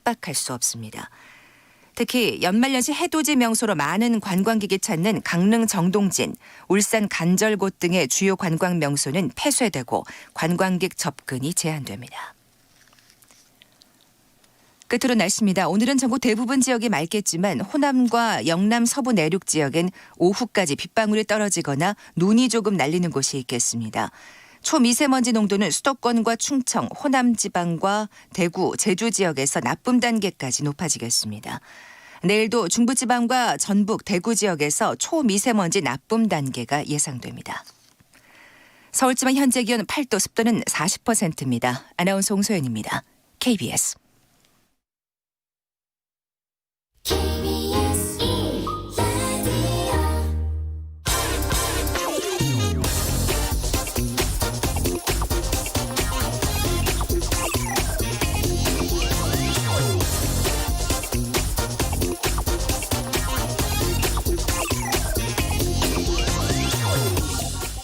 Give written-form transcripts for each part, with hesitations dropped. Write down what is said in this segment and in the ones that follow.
깜빡할 수 없습니다. 특히 연말연시 해돋이 명소로 많은 관광객이 찾는 강릉 정동진, 울산 간절곶 등의 주요 관광 명소는 폐쇄되고 관광객 접근이 제한됩니다. 끝으로 날씨입니다. 오늘은 전국 대부분 지역이 맑겠지만 호남과 영남 서부 내륙 지역엔 오후까지 빗방울이 떨어지거나 눈이 조금 날리는 곳이 있겠습니다. 초미세먼지 농도는 수도권과 충청, 호남 지방과 대구, 제주 지역에서 나쁨 단계까지 높아지겠습니다. 내일도 중부지방과 전북, 대구 지역에서 초미세먼지 나쁨 단계가 예상됩니다. 서울지방 현재 기온 8도, 습도는 40%입니다. 아나운서 홍소연입니다. KBS.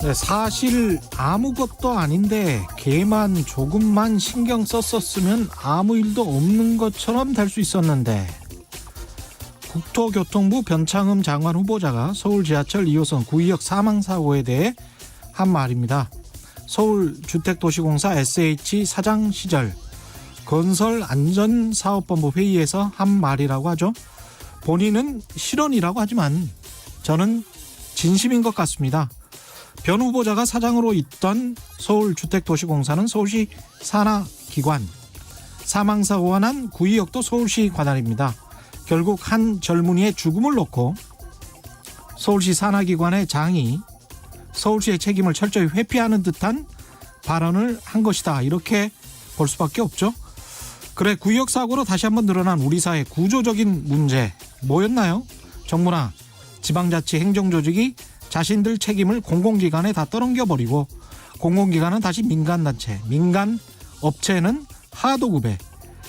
네, 사실 아무것도 아닌데 개만 조금만 신경 썼었으면 아무 일도 없는 것처럼 될 수 있었는데 국토교통부 변창흠 장관 후보자가 서울 지하철 2호선 구의역 사망사고에 대해 한 말입니다. 서울주택도시공사 SH 사장 시절 건설안전사업본부 회의에서 한 말이라고 하죠. 본인은 실언이라고 하지만 저는 진심인 것 같습니다. 변 후보자가 사장으로 있던 서울주택도시공사는 서울시 산하기관, 사망사고가 난 구의역도 서울시 관할입니다. 결국 한 젊은이의 죽음을 놓고 서울시 산하기관의 장이 서울시의 책임을 철저히 회피하는 듯한 발언을 한 것이다. 이렇게 볼 수밖에 없죠. 그래, 구의역 사고로 다시 한번 늘어난 우리 사회 구조적인 문제 뭐였나요? 정부나 지방자치 행정조직이 자신들 책임을 공공기관에 다 떠넘겨버리고 공공기관은 다시 민간단체, 민간업체는 하도급에,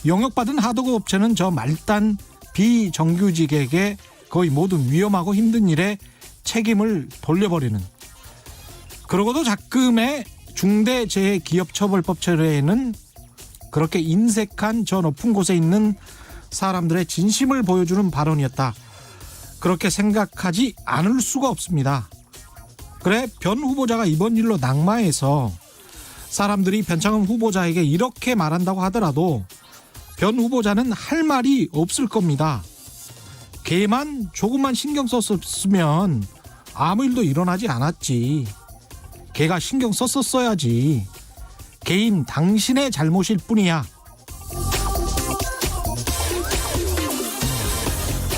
영역받은 하도급 업체는 저 말단 비정규직에게 거의 모든 위험하고 힘든 일에 책임을 돌려버리는, 그러고도 자금의 중대재해기업처벌법 체례에는 그렇게 인색한 저 높은 곳에 있는 사람들의 진심을 보여주는 발언이었다. 그렇게 생각하지 않을 수가 없습니다. 그래, 변 후보자가 이번 일로 낙마해서 사람들이 변창흠 후보자에게 이렇게 말한다고 하더라도 변 후보자는 할 말이 없을 겁니다. 걔만 조금만 신경 썼으면 아무 일도 일어나지 않았지. 걔가 신경 썼었어야지. 개인 당신의 잘못일 뿐이야.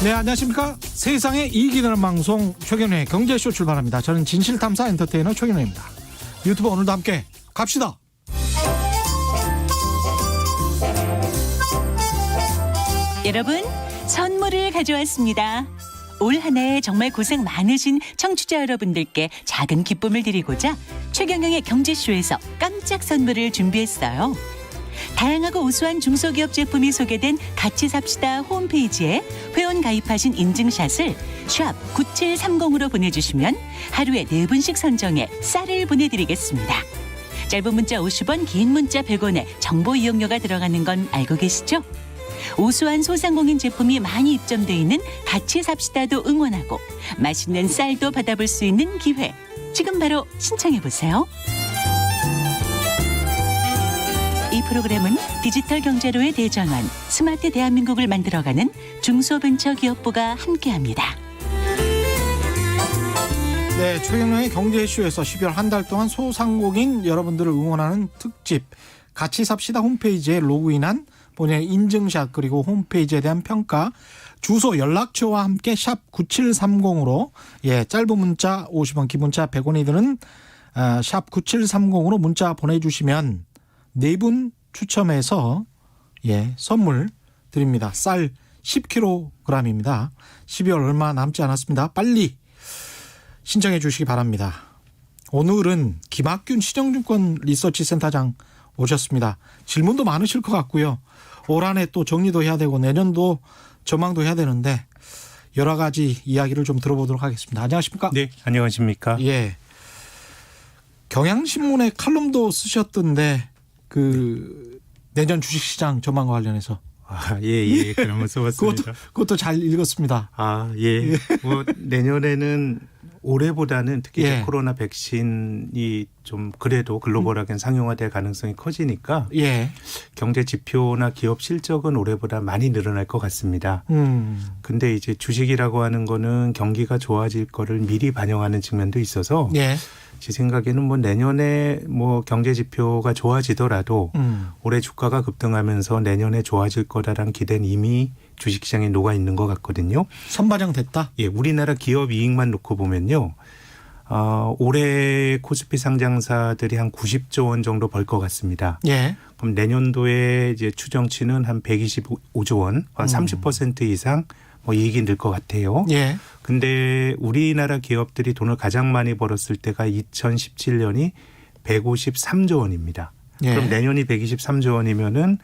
네, 안녕하십니까. 세상에 이익이 되는 방송 최경영의 경제쇼 출발합니다. 저는 진실탐사 엔터테이너 최경영입니다. 유튜브 오늘도 함께 갑시다. 여러분, 선물을 가져왔습니다. 올 한 해 정말 고생 많으신 청취자 여러분들께 작은 기쁨을 드리고자 최경영의 경제쇼에서 깜짝 선물을 준비했어요. 다양하고 우수한 중소기업 제품이 소개된 같이 삽시다 홈페이지에 회원 가입하신 인증샷을 샵 9730으로 보내주시면 하루에 4분씩 선정해 쌀을 보내드리겠습니다. 짧은 문자 50원, 긴 문자 100원에 정보 이용료가 들어가는 건 알고 계시죠? 우수한 소상공인 제품이 많이 입점돼 있는 같이 삽시다도 응원하고 맛있는 쌀도 받아볼 수 있는 기회, 지금 바로 신청해보세요. 이 프로그램은 디지털 경제로의 대전환, 스마트 대한민국을 만들어가는 중소벤처기업부가 함께합니다. 네, 최경영의 경제쇼에서 12월 한 달 동안 소상공인 여러분들을 응원하는 특집, 같이 삽시다 홈페이지에 로그인한 본인의 인증샷 그리고 홈페이지에 대한 평가, 주소, 연락처와 함께 샵 9730으로 짧은 문자 50원, 긴 문자 100원이 드는 샵 9730으로 문자 보내주시면 4분 추첨해서 선물 드립니다. 쌀 10kg입니다. 12월 얼마 남지 않았습니다. 빨리 신청해 주시기 바랍니다. 오늘은 김학균 신영증권 리서치센터장 오셨습니다. 질문도 많으실 것 같고요. 올 한 해 또 정리도 해야 되고 내년도 전망도 해야 되는데 여러 가지 이야기를 좀 들어보도록 하겠습니다. 안녕하십니까? 네, 안녕하십니까? 예. 경향신문에 칼럼도 쓰셨던데 그 내년 주식시장 전망과 관련해서 예. 그러면 써봤습니다. 그것도 잘 읽었습니다. 예. 뭐 내년에는 올해보다는 특히 이제 예. 코로나 백신이 좀 그래도 글로벌하게 상용화될 가능성이 커지니까 예. 경제 지표나 기업 실적은 올해보다 많이 늘어날 것 같습니다. 근데 이제 주식이라고 하는 거는 경기가 좋아질 거를 미리 반영하는 측면도 있어서 예. 제 생각에는 뭐 내년에 뭐 경제 지표가 좋아지더라도 올해 주가가 급등하면서 내년에 좋아질 거다라는 기대는 이미 주식시장에 녹아 있는 것 같거든요. 선반영됐다. 예, 우리나라 기업 이익만 놓고 보면요. 올해 코스피 상장사들이 한 90조 원 정도 벌 것 같습니다. 예. 그럼 내년도에 이제 추정치는 한 125조 원, 한 30% 이상 뭐 이익이 늘 것 같아요. 예. 근데 우리나라 기업들이 돈을 가장 많이 벌었을 때가 2017년이 153조 원입니다. 예. 그럼 내년이 123조 원이면은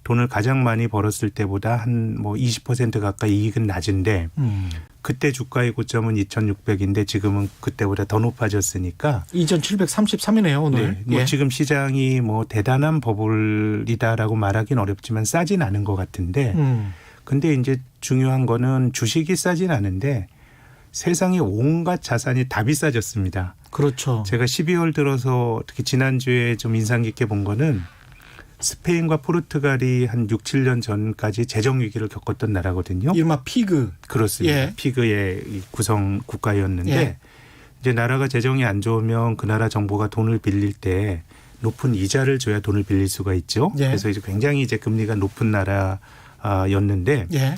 돈을 가장 많이 벌었을 때보다 한 뭐 20% 가까이 이익은 낮은데 그때 주가의 고점은 2,600인데 지금은 그때보다 더 높아졌으니까 2,733이네요 오늘. 네, 뭐 예. 지금 시장이 뭐 대단한 버블이다라고 말하기는 어렵지만 싸진 않은 것 같은데 근데 이제 중요한 거는 주식이 싸진 않은데 세상에 온갖 자산이 다 비싸졌습니다. 그렇죠. 제가 12월 들어서 특히 지난주에 좀 인상 깊게 본 거는 스페인과 포르투갈이 한 6, 7년 전까지 재정 위기를 겪었던 나라거든요. 이른바 피그. 그렇습니다. 예. 피그의 구성 국가였는데 예. 이제 나라가 재정이 안 좋으면 그 나라 정부가 돈을 빌릴 때 높은 이자를 줘야 돈을 빌릴 수가 있죠. 예. 그래서 이제 굉장히 이제 금리가 높은 나라였는데 예.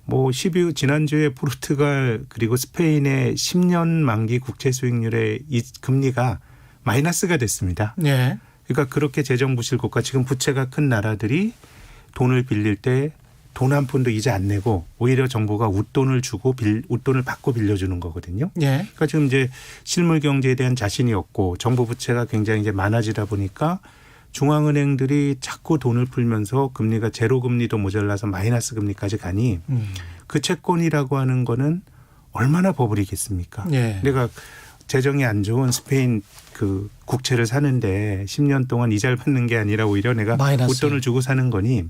뭐 지난주에 포르투갈 그리고 스페인의 10년 만기 국채 수익률의 이 금리가 마이너스가 됐습니다. 예. 그러니까 그렇게 재정 부실 국가 지금 부채가 큰 나라들이 돈을 빌릴 때 돈 한 푼도 이자 안 내고 오히려 정부가 웃돈을 받고 빌려주는 거거든요. 예. 그러니까 지금 이제 실물 경제에 대한 자신이 없고 정부 부채가 굉장히 이제 많아지다 보니까 중앙은행들이 자꾸 돈을 풀면서 금리가 제로 금리도 모자라서 마이너스 금리까지 가니 그 채권이라고 하는 거는 얼마나 버블이겠습니까? 예. 내가 재정이 안 좋은 스페인 그 국채를 사는데 10년 동안 이자를 받는 게 아니라 오히려 내가 마이너스. 웃돈을 주고 사는 거니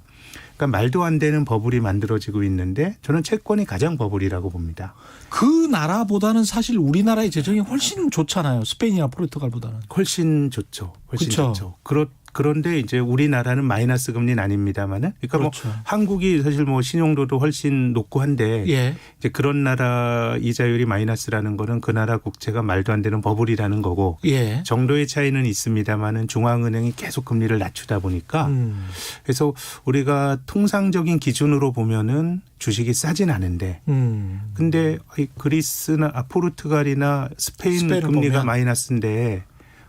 그러니까 말도 안 되는 버블이 만들어지고 있는데 저는 채권이 가장 버블이라고 봅니다. 그 나라보다는 사실 우리나라의 재정이 훨씬 좋잖아요. 스페인이나 포르투갈보다는. 훨씬 좋죠. 훨씬 그쵸. 좋죠. 그런데 이제 우리나라는 마이너스 금리는 아닙니다만은 그러니까 그렇죠. 뭐 한국이 사실 뭐 신용도도 훨씬 높고 한데 예. 이제 그런 나라 이자율이 마이너스라는 거는 그 나라 국채가 말도 안 되는 버블이라는 거고 예. 정도의 차이는 있습니다만은 중앙은행이 계속 금리를 낮추다 보니까 그래서 우리가 통상적인 기준으로 보면은 주식이 싸진 않은데 근데 그리스나 포르투갈이나 스페인 스페인을 금리가 보면. 마이너스인데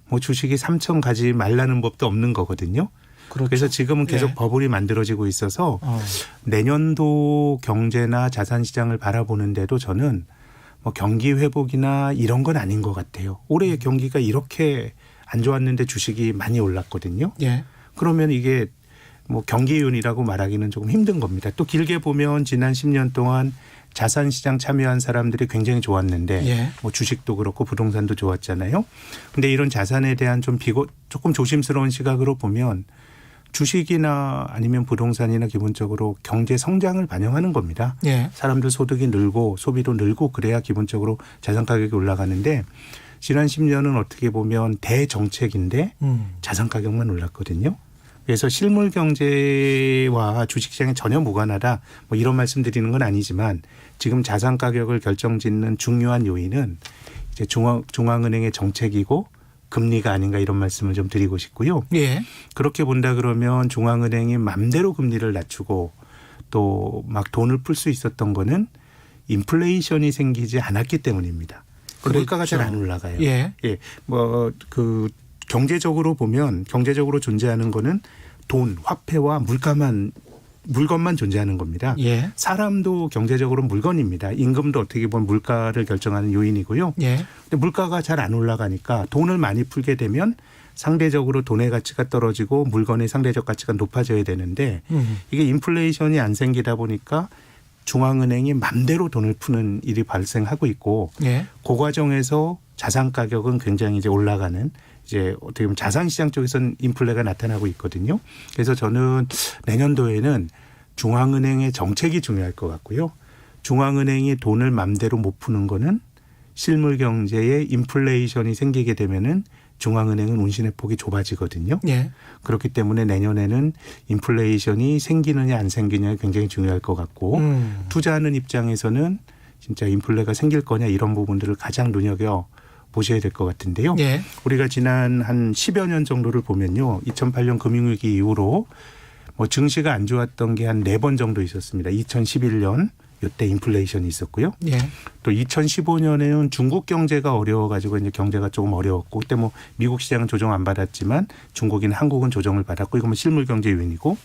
뭐 주식이 3천 가지 말라는 법도 없는 거거든요. 그렇죠. 그래서 지금은 계속 예. 버블이 만들어지고 있어서 어. 내년도 경제나 자산 시장을 바라보는데도 저는 뭐 경기 회복이나 이런 건 아닌 것 같아요. 올해 경기가 이렇게 안 좋았는데 주식이 많이 올랐거든요. 예. 그러면 이게 뭐 경기윤이라고 말하기는 조금 힘든 겁니다. 또 길게 보면 지난 10년 동안 자산 시장 참여한 사람들이 굉장히 좋았는데 예. 뭐 주식도 그렇고 부동산도 좋았잖아요. 근데 이런 자산에 대한 조금 조심스러운 시각으로 보면 주식이나 아니면 부동산이나 기본적으로 경제 성장을 반영하는 겁니다. 예. 사람들 소득이 늘고 소비도 늘고 그래야 기본적으로 자산 가격이 올라가는데 지난 10년은 어떻게 보면 대정책인데 자산 가격만 올랐거든요. 그래서 실물 경제와 주식시장에 전혀 무관하다 뭐 이런 말씀 드리는 건 아니지만 지금 자산 가격을 결정짓는 중요한 요인은 이제 중앙은행의 정책이고 금리가 아닌가 이런 말씀을 좀 드리고 싶고요. 예. 그렇게 본다 그러면 중앙은행이 맘대로 금리를 낮추고 또 막 돈을 풀 수 있었던 거는 인플레이션이 생기지 않았기 때문입니다. 그렇죠. 물가가 잘 안 올라가요. 예. 예. 뭐 그 경제적으로 보면 경제적으로 존재하는 거는 돈, 화폐와 물건만 존재하는 겁니다. 예. 사람도 경제적으로 물건입니다. 임금도 어떻게 보면 물가를 결정하는 요인이고요. 예. 근데 물가가 잘 안 올라가니까 돈을 많이 풀게 되면 상대적으로 돈의 가치가 떨어지고 물건의 상대적 가치가 높아져야 되는데 이게 인플레이션이 안 생기다 보니까 중앙은행이 맘대로 돈을 푸는 일이 발생하고 있고 예. 그 과정에서 자산 가격은 굉장히 이제 올라가는 이제 어떻게 보면 자산 시장 쪽에서는 인플레가 나타나고 있거든요. 그래서 저는 내년도에는 중앙은행의 정책이 중요할 것 같고요. 중앙은행이 돈을 맘대로 못 푸는 거는 실물 경제에 인플레이션이 생기게 되면은 중앙은행은 운신의 폭이 좁아지거든요. 예. 그렇기 때문에 내년에는 인플레이션이 생기느냐 안 생기느냐 굉장히 중요할 것 같고 투자하는 입장에서는 진짜 인플레가 생길 거냐 이런 부분들을 가장 눈여겨 보셔야 될 것 같은데요. 예. 우리가 지난 한 10여 년 정도를 보면요. 2008년 금융위기 이후로 뭐 증시가 안 좋았던 게 한 4번 정도 있었습니다. 2011년 이때 인플레이션이 있었고요. 예. 또 2015년에는 중국 경제가 어려워가지고 이제 경제가 조금 어려웠고 그때 뭐 미국 시장은 조정 안 받았지만 중국이나 한국은 조정을 받았고 이건 뭐 실물 경제 요인이고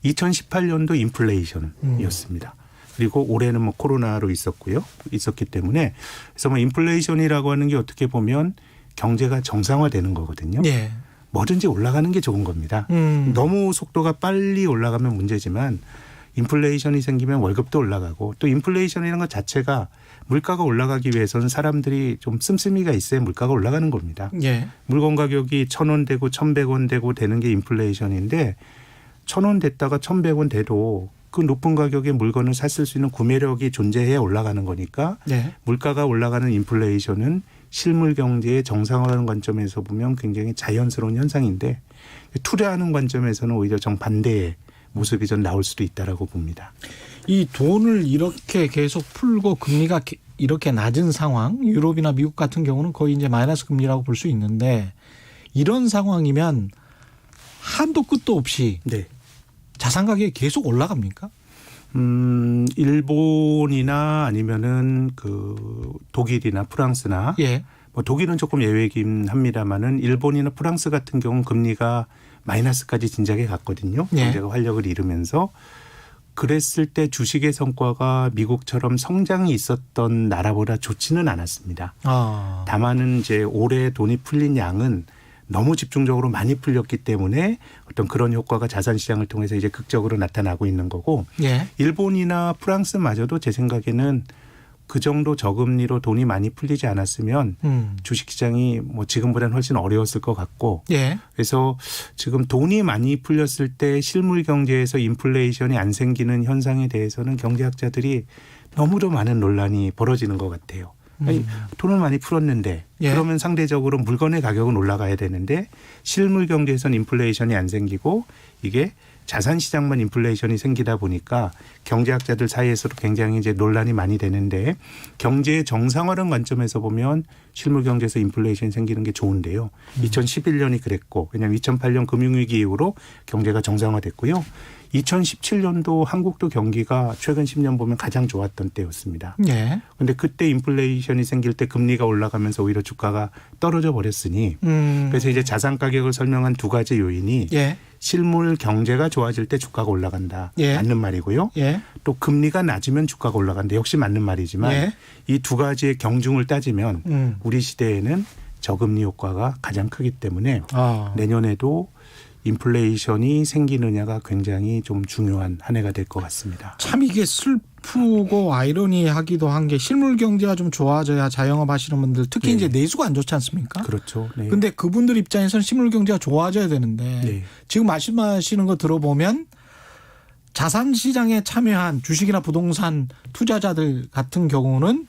2018년도 인플레이션이었습니다. 그리고 올해는 뭐 코로나로 있었기 때문에 그래서 뭐 인플레이션이라고 하는 게 어떻게 보면 경제가 정상화되는 거거든요. 예. 뭐든지 올라가는 게 좋은 겁니다. 너무 속도가 빨리 올라가면 문제지만 인플레이션이 생기면 월급도 올라가고 또 인플레이션이라는 것 자체가 물가가 올라가기 위해서는 사람들이 좀 씀씀이가 있어야 물가가 올라가는 겁니다. 예. 물건 가격이 1,000원 되고 1,100원 되고 되는 게 인플레이션인데 1,000원 됐다가 1,100원 돼도 그 높은 가격의 물건을 샀을 수 있는 구매력이 존재해야 올라가는 거니까 네. 물가가 올라가는 인플레이션은 실물 경제의 정상화라는 관점에서 보면 굉장히 자연스러운 현상인데 투자하는 관점에서는 오히려 정반대의 모습이 좀 나올 수도 있다라고 봅니다. 이 돈을 이렇게 계속 풀고 금리가 이렇게 낮은 상황, 유럽이나 미국 같은 경우는 거의 이제 마이너스 금리라고 볼 수 있는데 이런 상황이면 한도 끝도 없이 네. 자산 가격이 계속 올라갑니까? 일본이나 아니면은 그 독일이나 프랑스나 예. 뭐 독일은 조금 예외이긴 합니다만은 일본이나 프랑스 같은 경우는 금리가 마이너스까지 진작에 갔거든요. 예. 경제가 활력을 잃으면서 그랬을 때 주식의 성과가 미국처럼 성장이 있었던 나라보다 좋지는 않았습니다. 아. 다만은 이제 올해 돈이 풀린 양은 너무 집중적으로 많이 풀렸기 때문에 어떤 그런 효과가 자산시장을 통해서 이제 극적으로 나타나고 있는 거고 예. 일본이나 프랑스마저도 제 생각에는 그 정도 저금리로 돈이 많이 풀리지 않았으면 주식시장이 뭐 지금보다는 훨씬 어려웠을 것 같고 예. 그래서 지금 돈이 많이 풀렸을 때 실물 경제에서 인플레이션이 안 생기는 현상에 대해서는 경제학자들이 너무도 많은 논란이 벌어지는 것 같아요. 아니, 돈을 많이 풀었는데 예. 그러면 상대적으로 물건의 가격은 올라가야 되는데 실물 경제에서는 인플레이션이 안 생기고 이게 자산 시장만 인플레이션이 생기다 보니까 경제학자들 사이에서도 굉장히 이제 논란이 많이 되는데 경제의 정상화라는 관점에서 보면 실물 경제에서 인플레이션이 생기는 게 좋은데요. 2011년이 그랬고 왜냐하면 2008년 금융위기 이후로 경제가 정상화됐고요. 2017년도 한국도 경기가 최근 10년 보면 가장 좋았던 때였습니다. 예. 그런데 그때 인플레이션이 생길 때 금리가 올라가면서 오히려 주가가 떨어져 버렸으니 그래서 이제 자산 가격을 설명한 두 가지 요인이 예. 실물 경제가 좋아질 때 주가가 올라간다. 예. 맞는 말이고요. 예. 또 금리가 낮으면 주가가 올라간다. 역시 맞는 말이지만 예. 이 두 가지의 경중을 따지면 우리 시대에는 저금리 효과가 가장 크기 때문에 아. 내년에도 인플레이션이 생기느냐가 굉장히 좀 중요한 한 해가 될 것 같습니다. 참 이게 슬프고 아이러니하기도 한 게 실물 경제가 좀 좋아져야 자영업 하시는 분들 특히 네. 이제 내수가 안 좋지 않습니까? 그렇죠. 네. 근데 그분들 입장에서는 실물 경제가 좋아져야 되는데 네. 지금 말씀하시는 거 들어보면 자산 시장에 참여한 주식이나 부동산 투자자들 같은 경우는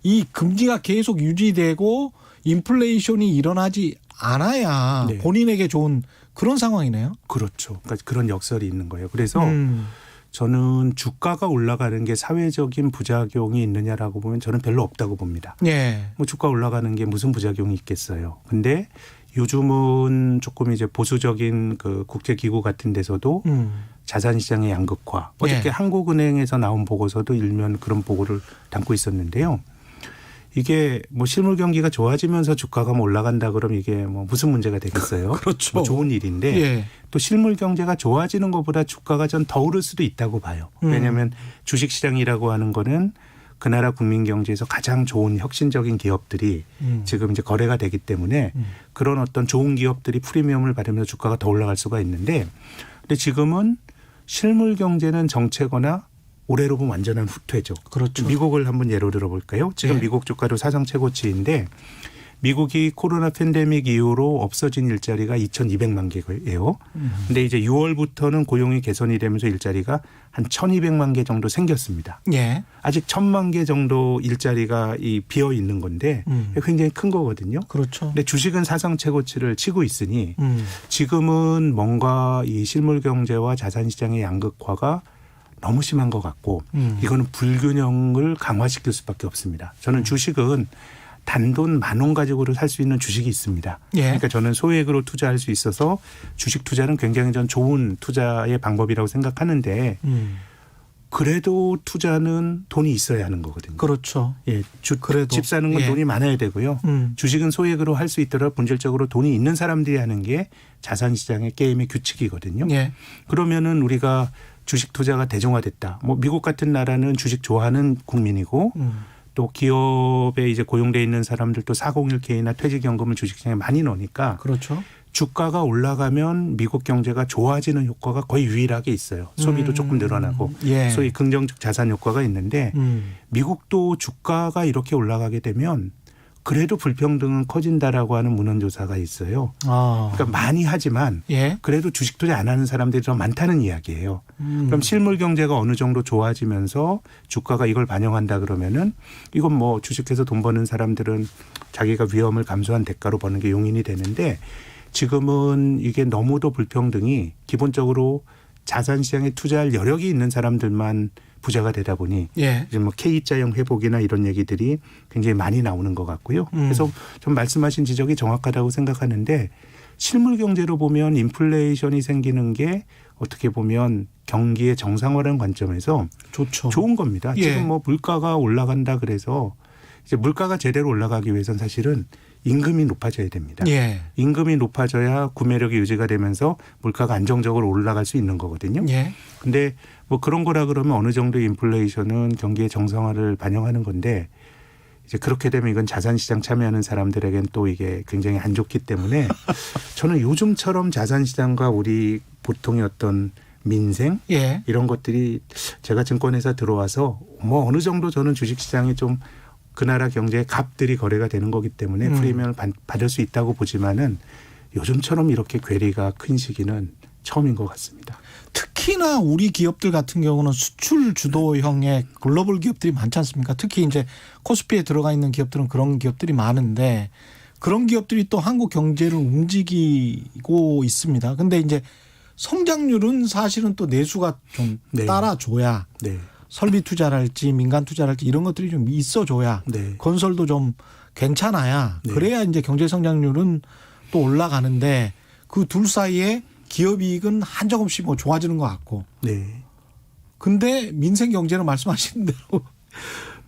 이 금리가 계속 유지되고 인플레이션이 일어나지 않아야 네. 본인에게 좋은 그런 상황이네요. 그렇죠. 그러니까 그런 역설이 있는 거예요. 그래서 음. 저는 주가가 올라가는 게 사회적인 부작용이 있느냐라고 보면 저는 별로 없다고 봅니다. 예. 뭐 주가 올라가는 게 무슨 부작용이 있겠어요. 근데 요즘은 조금 이제 보수적인 그 국제기구 같은 데서도 자산시장의 양극화. 어저께 예. 한국은행에서 나온 보고서도 일면 그런 보고를 담고 있었는데요. 이게 뭐 실물 경기가 좋아지면서 주가가 뭐 올라간다 그러면 이게 뭐 무슨 문제가 되겠어요? 그렇죠. 뭐 좋은 일인데 예. 또 실물 경제가 좋아지는 것보다 주가가 전 더 오를 수도 있다고 봐요. 왜냐하면 주식시장이라고 하는 거는 그 나라 국민 경제에서 가장 좋은 혁신적인 기업들이 지금 이제 거래가 되기 때문에 그런 어떤 좋은 기업들이 프리미엄을 받으면서 주가가 더 올라갈 수가 있는데 근데 지금은 실물 경제는 정체거나 올해로 보면 완전한 후퇴죠. 그렇죠. 미국을 한번 예로 들어볼까요? 지금 네. 미국 주가도 사상 최고치인데 미국이 코로나 팬데믹 이후로 없어진 일자리가 2,200만 개예요. 근데 이제 6월부터는 고용이 개선이 되면서 일자리가 한 1,200만 개 정도 생겼습니다. 예. 아직 1,000만 개 정도 일자리가 비어 있는 건데 굉장히 큰 거거든요. 그렇죠. 근데 주식은 사상 최고치를 치고 있으니 지금은 뭔가 이 실물 경제와 자산 시장의 양극화가 너무 심한 것 같고 이거는 불균형을 강화시킬 수밖에 없습니다. 저는 주식은 단돈 10,000원 가지고도 살 수 있는 주식이 있습니다. 예. 그러니까 저는 소액으로 투자할 수 있어서 주식 투자는 굉장히 전 좋은 투자의 방법이라고 생각하는데 그래도 투자는 돈이 있어야 하는 거거든요. 그렇죠. 예, 그래도. 집 사는 건 예. 돈이 많아야 되고요. 주식은 소액으로 할 수 있더라도 본질적으로 돈이 있는 사람들이 하는 게 자산시장의 게임의 규칙이거든요. 예. 그러면은 우리가 주식 투자가 대중화됐다. 뭐 미국 같은 나라는 주식 좋아하는 국민이고 또 기업에 이제 고용돼 있는 사람들도 401k나 퇴직연금을 주식시장에 많이 넣으니까 그렇죠. 주가가 올라가면 미국 경제가 좋아지는 효과가 거의 유일하게 있어요. 소비도 조금 늘어나고 예. 소위 긍정적 자산 효과가 있는데 미국도 주가가 이렇게 올라가게 되면 그래도 불평등은 커진다라고 하는 문헌조사가 있어요. 아. 그러니까 많이 하지만 예. 그래도 주식 투자 안 하는 사람들이 더 많다는 이야기예요. 그럼 실물 경제가 어느 정도 좋아지면서 주가가 이걸 반영한다 그러면은 이건 뭐 주식해서 돈 버는 사람들은 자기가 위험을 감수한 대가로 버는 게 용인이 되는데 지금은 이게 너무도 불평등이 기본적으로 자산시장에 투자할 여력이 있는 사람들만 부자가 되다 보니 예. 이제 뭐 K자형 회복이나 이런 얘기들이 굉장히 많이 나오는 것 같고요. 그래서 좀 말씀하신 지적이 정확하다고 생각하는데 실물 경제로 보면 인플레이션이 생기는 게 어떻게 보면 경기의 정상화라는 관점에서 좋죠. 좋은 겁니다. 예. 지금 뭐 물가가 올라간다 그래서 이제 물가가 제대로 올라가기 위해서는 사실은 임금이 높아져야 됩니다. 예. 임금이 높아져야 구매력이 유지가 되면서 물가가 안정적으로 올라갈 수 있는 거거든요. 예. 근데 뭐 그런 거라 그러면 어느 정도의 인플레이션은 경기의 정상화를 반영하는 건데 이제 그렇게 되면 이건 자산시장 참여하는 사람들에겐 또 이게 굉장히 안 좋기 때문에 저는 요즘처럼 자산시장과 우리 보통의 어떤 민생 예. 이런 것들이 제가 증권회사 들어와서 뭐 어느 정도 저는 주식시장이 좀 그 나라 경제의 값들이 거래가 되는 거기 때문에 프리미엄을 받을 수 있다고 보지만은 요즘처럼 이렇게 괴리가 큰 시기는 처음인 것 같습니다. 특히나 우리 기업들 같은 경우는 수출 주도형의 글로벌 기업들이 많지 않습니까? 특히 이제 코스피에 들어가 있는 기업들은 그런 기업들이 많은데 그런 기업들이 또 한국 경제를 움직이고 있습니다. 근데 이제 성장률은 사실은 또 내수가 좀 네. 따라줘야 네. 설비 투자랄지 민간 투자랄지 이런 것들이 좀 있어줘야 네. 건설도 좀 괜찮아야 네. 그래야 이제 경제 성장률은 또 올라가는데 그 둘 사이에 기업 이익은 한정없이 뭐 좋아지는 것 같고. 네. 근데 민생 경제는 말씀하신 대로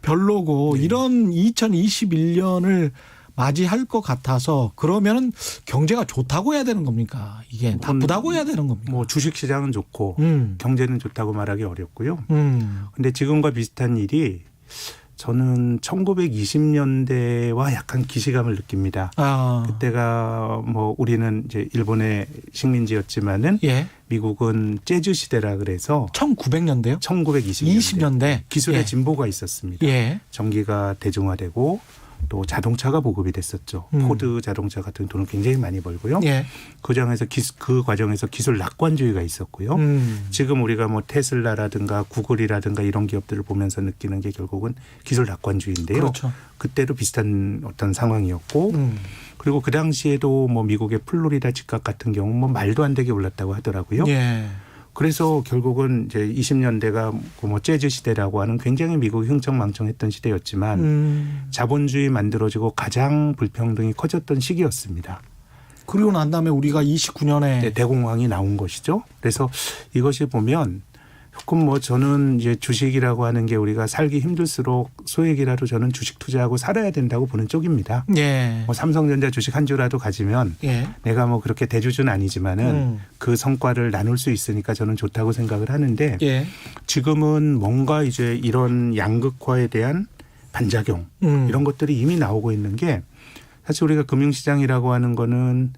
별로고 네. 이런 2021년을 맞이할 것 같아서 그러면은 경제가 좋다고 해야 되는 겁니까? 이게 나쁘다고 해야 되는 겁니까? 뭐 주식 시장은 좋고 경제는 좋다고 말하기 어렵고요. 근데 지금과 비슷한 일이 저는 1920년대와 약간 기시감을 느낍니다. 아. 그때가 뭐 우리는 이제 일본의 식민지였지만은 예. 미국은 재즈 시대라 그래서 1900년대요? 1920년대 20년대 기술의 예. 진보가 있었습니다. 예. 전기가 대중화되고 또 자동차가 보급이 됐었죠. 포드 자동차 같은 돈을 굉장히 많이 벌고요. 예. 그 과정에서 기술 낙관주의가 있었고요. 지금 우리가 뭐 테슬라라든가 구글이라든가 이런 기업들을 보면서 느끼는 게 결국은 기술 낙관주의인데요. 그렇죠. 그때도 비슷한 어떤 상황이었고 그리고 그 당시에도 뭐 미국의 플로리다 집값 같은 경우 뭐 말도 안 되게 올랐다고 하더라고요. 예. 그래서 결국은 이제 20년대가 뭐 재즈 시대라고 하는 굉장히 미국이 흥청망청했던 시대였지만 자본주의 만들어지고 가장 불평등이 커졌던 시기였습니다. 그리고 난 다음에 우리가 29년에 대공황이 나온 것이죠. 그래서 이것이 보면 조금 뭐 저는 이제 주식이라고 하는 게 우리가 살기 힘들수록 소액이라도 저는 주식 투자하고 살아야 된다고 보는 쪽입니다. 예. 뭐 삼성전자 주식 한 주라도 가지면 예. 내가 뭐 그렇게 대주주는 아니지만은 그 성과를 나눌 수 있으니까 저는 좋다고 생각을 하는데 예. 지금은 뭔가 이제 이런 양극화에 대한 반작용 이런 것들이 이미 나오고 있는 게 사실 우리가 금융시장이라고 하는 거는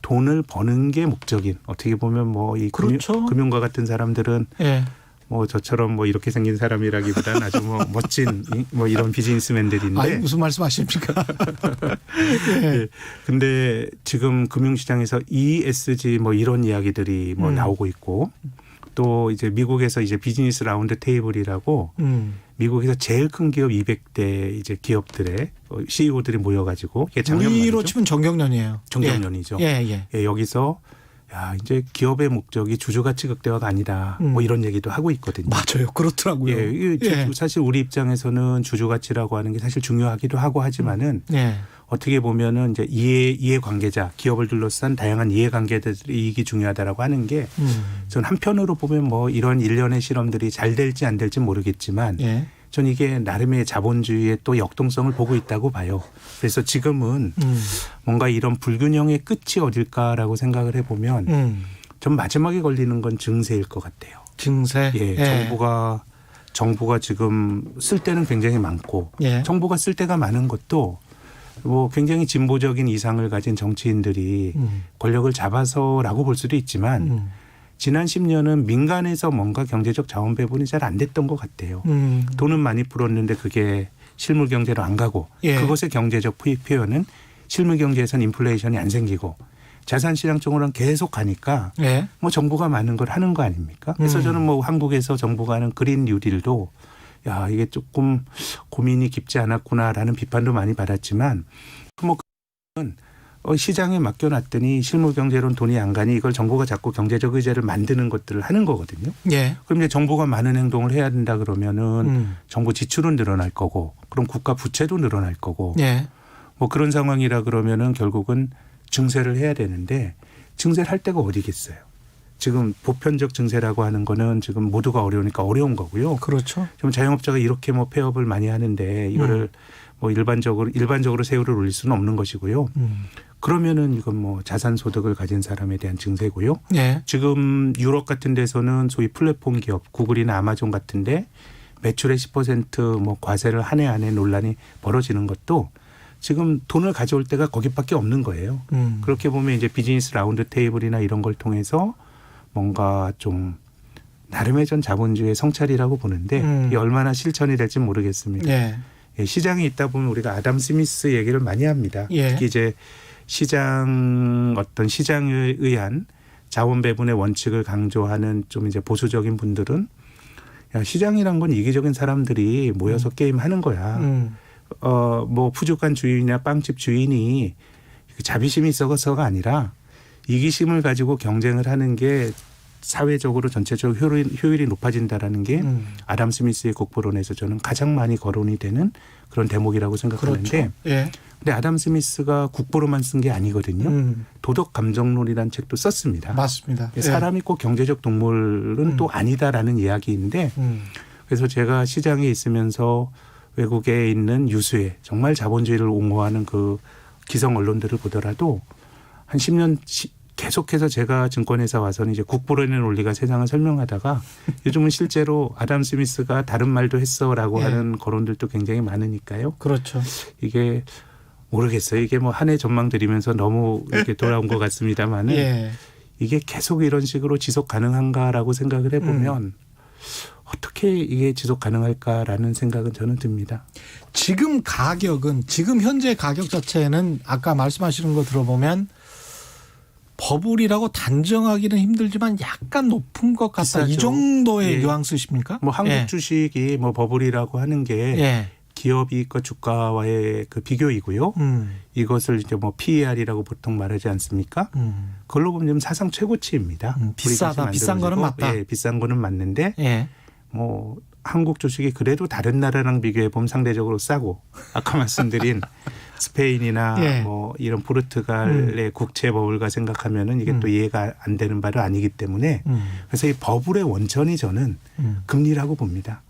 돈을 버는 게 목적인 어떻게 보면 뭐 이 그렇죠. 금융가 같은 사람들은 예. 뭐 저처럼 뭐 이렇게 생긴 사람이라기보다는 아주 뭐 멋진 뭐 이런 비즈니스맨들인데. 아니, 무슨 말씀하십니까? 네. 근데 지금 금융시장에서 ESG 뭐 이런 이야기들이 뭐 나오고 있고 또 이제 미국에서 이제 비즈니스 라운드 테이블이라고 미국에서 제일 큰 기업 200대 이제 기업들의 CEO들이 모여가지고 이게 작년 우리로 말이죠. 치면 정경련이에요. 정경련이죠. 예. 예, 여기서 야 이제 기업의 목적이 주주가치 극대화가 아니다. 뭐 이런 얘기도 하고 있거든요. 맞아요. 그렇더라고요. 예, 이게 사실 우리 입장에서는 주주가치라고 하는 게 사실 중요하기도 하고 하지만은 예. 어떻게 보면은 이제 이해관계자, 기업을 둘러싼 다양한 이해관계자들의 이익이 중요하다라고 하는 게 전 한편으로 보면 뭐 이런 일련의 실험들이 잘 될지 안 될지 모르겠지만 예. 전 이게 나름의 자본주의의 또 역동성을 보고 있다고 봐요. 그래서 지금은 뭔가 이런 불균형의 끝이 어딜까라고 생각을 해보면 전 마지막에 걸리는 건 증세일 것 같아요. 증세. 예, 정부가 지금 쓸 때는 굉장히 많고 예. 정부가 쓸 때가 많은 것도 뭐 굉장히 진보적인 이상을 가진 정치인들이 권력을 잡아서라고 볼 수도 있지만 지난 10년은 민간에서 뭔가 경제적 자원 배분이 잘 안 됐던 것 같아요. 돈은 많이 풀었는데 그게 실물 경제로 안 가고 예. 그것의 경제적 표현은 실물 경제에서는 인플레이션이 안 생기고 자산시장 쪽으로는 계속 가니까 예. 뭐 정부가 많은 걸 하는 거 아닙니까? 그래서 저는 뭐 한국에서 정부가 하는 그린 뉴딜도 야 이게 조금 고민이 깊지 않았구나라는 비판도 많이 받았지만 뭐 그건 시장에 맡겨놨더니 실물 경제로는 돈이 안 가니 이걸 정부가 자꾸 경제적 의제를 만드는 것들을 하는 거거든요. 예. 그럼 이제 정부가 많은 행동을 해야 된다 그러면은 정부 지출은 늘어날 거고 그럼 국가 부채도 늘어날 거고 예. 뭐 그런 상황이라 그러면은 결국은 증세를 해야 되는데 증세를 할 데가 어디겠어요. 지금 보편적 증세라고 하는 거는 지금 모두가 어려우니까 어려운 거고요. 그렇죠. 좀 자영업자가 이렇게 뭐 폐업을 많이 하는데 이거를 뭐 일반적으로 세율을 올릴 수는 없는 것이고요. 그러면은 이건 뭐 자산 소득을 가진 사람에 대한 증세고요. 예. 지금 유럽 같은 데서는 소위 플랫폼 기업 구글이나 아마존 같은데 매출의 10%뭐 과세를 한 해 안에 논란이 벌어지는 것도 지금 돈을 가져올 때가 거기밖에 없는 거예요. 그렇게 보면 이제 비즈니스 라운드 테이블이나 이런 걸 통해서 뭔가 좀 나름의 전 자본주의의 성찰이라고 보는데 이게 얼마나 실천이 될지 모르겠습니다. 예. 예, 시장에 있다 보면 우리가 아담 스미스 얘기를 많이 합니다. 예. 특히 이제 시장에 의한 자원 배분의 원칙을 강조하는 좀 이제 보수적인 분들은 야, 시장이란 건 이기적인 사람들이 모여서 게임하는 거야. 뭐 푸주간 주인이나 빵집 주인이 자비심이 있어서가 아니라 이기심을 가지고 경쟁을 하는 게 사회적으로 전체적으로 효율이 높아진다라는 게 아담 스미스의 국보론에서 저는 가장 많이 거론이 되는 그런 대목이라고 생각하는데 그렇죠. 예. 근데 아담 스미스가 국보로만 쓴 게 아니거든요. 도덕 감정론이라는 책도 썼습니다. 맞습니다. 사람이 꼭 경제적 동물은 또 아니다라는 이야기인데 그래서 제가 시장에 있으면서 외국에 있는 유수의 정말 자본주의를 옹호하는 그 기성 언론들을 보더라도 한 10년 계속해서 제가 증권회사 와서는 이제 국보론의 논리가 세상을 설명하다가 요즘은 실제로 아담 스미스가 다른 말도 했어라고 예. 하는 거론들도 굉장히 많으니까요. 그렇죠. 이게 모르겠어요. 이게 뭐 한 해 전망 드리면서 너무 이렇게 돌아온 것 같습니다만은 예. 이게 계속 이런 식으로 지속 가능한가라고 생각을 해보면 어떻게 이게 지속 가능할까라는 생각은 저는 듭니다. 지금 현재 가격 자체는 아까 말씀하시는 거 들어보면 버블이라고 단정하기는 힘들지만 약간 높은 것 같다. 비싸죠. 이 정도의 예. 뉘앙스십니까? 뭐 한국 예. 주식이 뭐 버블이라고 하는 게 예. 기업 이익과 주가와의 그 비교이고요. 이것을 이제 뭐 PER이라고 보통 말하지 않습니까? 그걸로 보면 지금 사상 최고치입니다. 비싸다. 비싼 거는 맞다. 예, 비싼 거는 맞는데 예. 뭐 한국 주식이 그래도 다른 나라랑 비교해 보면 상대적으로 싸고 아까 말씀드린 스페인이나 예. 뭐 이런 포르투갈의 국채 버블과 생각하면은 이게 또 이해가 안 되는 바도 아니기 때문에 그래서 이 버블의 원천이 저는 금리라고 봅니다.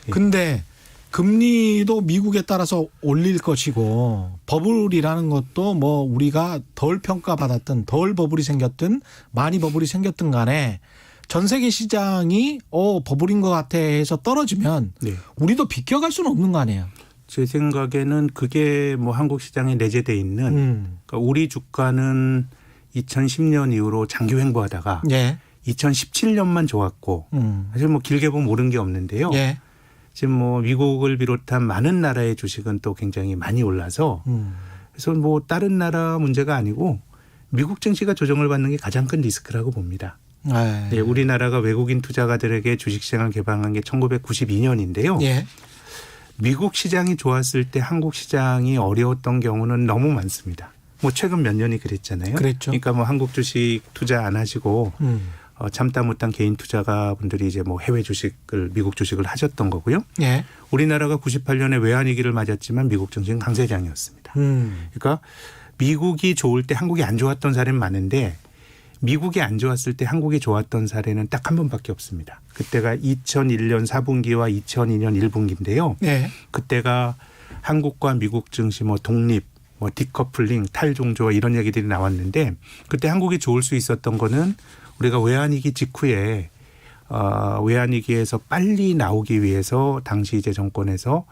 예. 근데 금리도 미국에 따라서 올릴 것이고 버블이라는 것도 뭐 우리가 덜 평가받았든 덜 버블이 생겼든 많이 버블이 생겼든 간에 전 세계 시장이 버블인 것 같아 해서 떨어지면 네. 우리도 비껴갈 수는 없는 거 아니에요. 제 생각에는 그게 뭐 한국 시장에 내재돼 있는 그러니까 우리 주가는 2010년 이후로 장기 횡보하다가 예. 2017년만 좋았고 사실 뭐 길게 보면 옳은 게 없는데요. 예. 지금 뭐 미국을 비롯한 많은 나라의 주식은 또 굉장히 많이 올라서 그래서 뭐 다른 나라 문제가 아니고 미국 증시가 조정을 받는 게 가장 큰 리스크라고 봅니다. 네, 우리나라가 외국인 투자가들에게 주식시장을 개방한 게 1992년인데요. 예. 미국 시장이 좋았을 때 한국 시장이 어려웠던 경우는 너무 많습니다. 뭐 최근 몇 년이 그랬잖아요. 그랬죠. 그러니까 뭐 한국 주식 투자 안 하시고 참다 못한 개인 투자가 분들이 이제 뭐 해외 주식을 미국 주식을 하셨던 거고요. 예. 우리나라가 98년에 외환위기를 맞았지만 미국 증시는 강세장이었습니다. 그러니까 미국이 좋을 때 한국이 안 좋았던 사례는 많은데 미국이 안 좋았을 때 한국이 좋았던 사례는 딱 한 번밖에 없습니다. 그때가 2001년 4분기와 2002년 1분기인데요. 예. 그때가 한국과 미국 증시 뭐 독립, 뭐 디커플링, 탈종조 이런 얘기들이 나왔는데 그때 한국이 좋을 수 있었던 거는 우리가 외환위기 직후에 외환위기에서 빨리 나오기 위해서 당시 이제 정권에서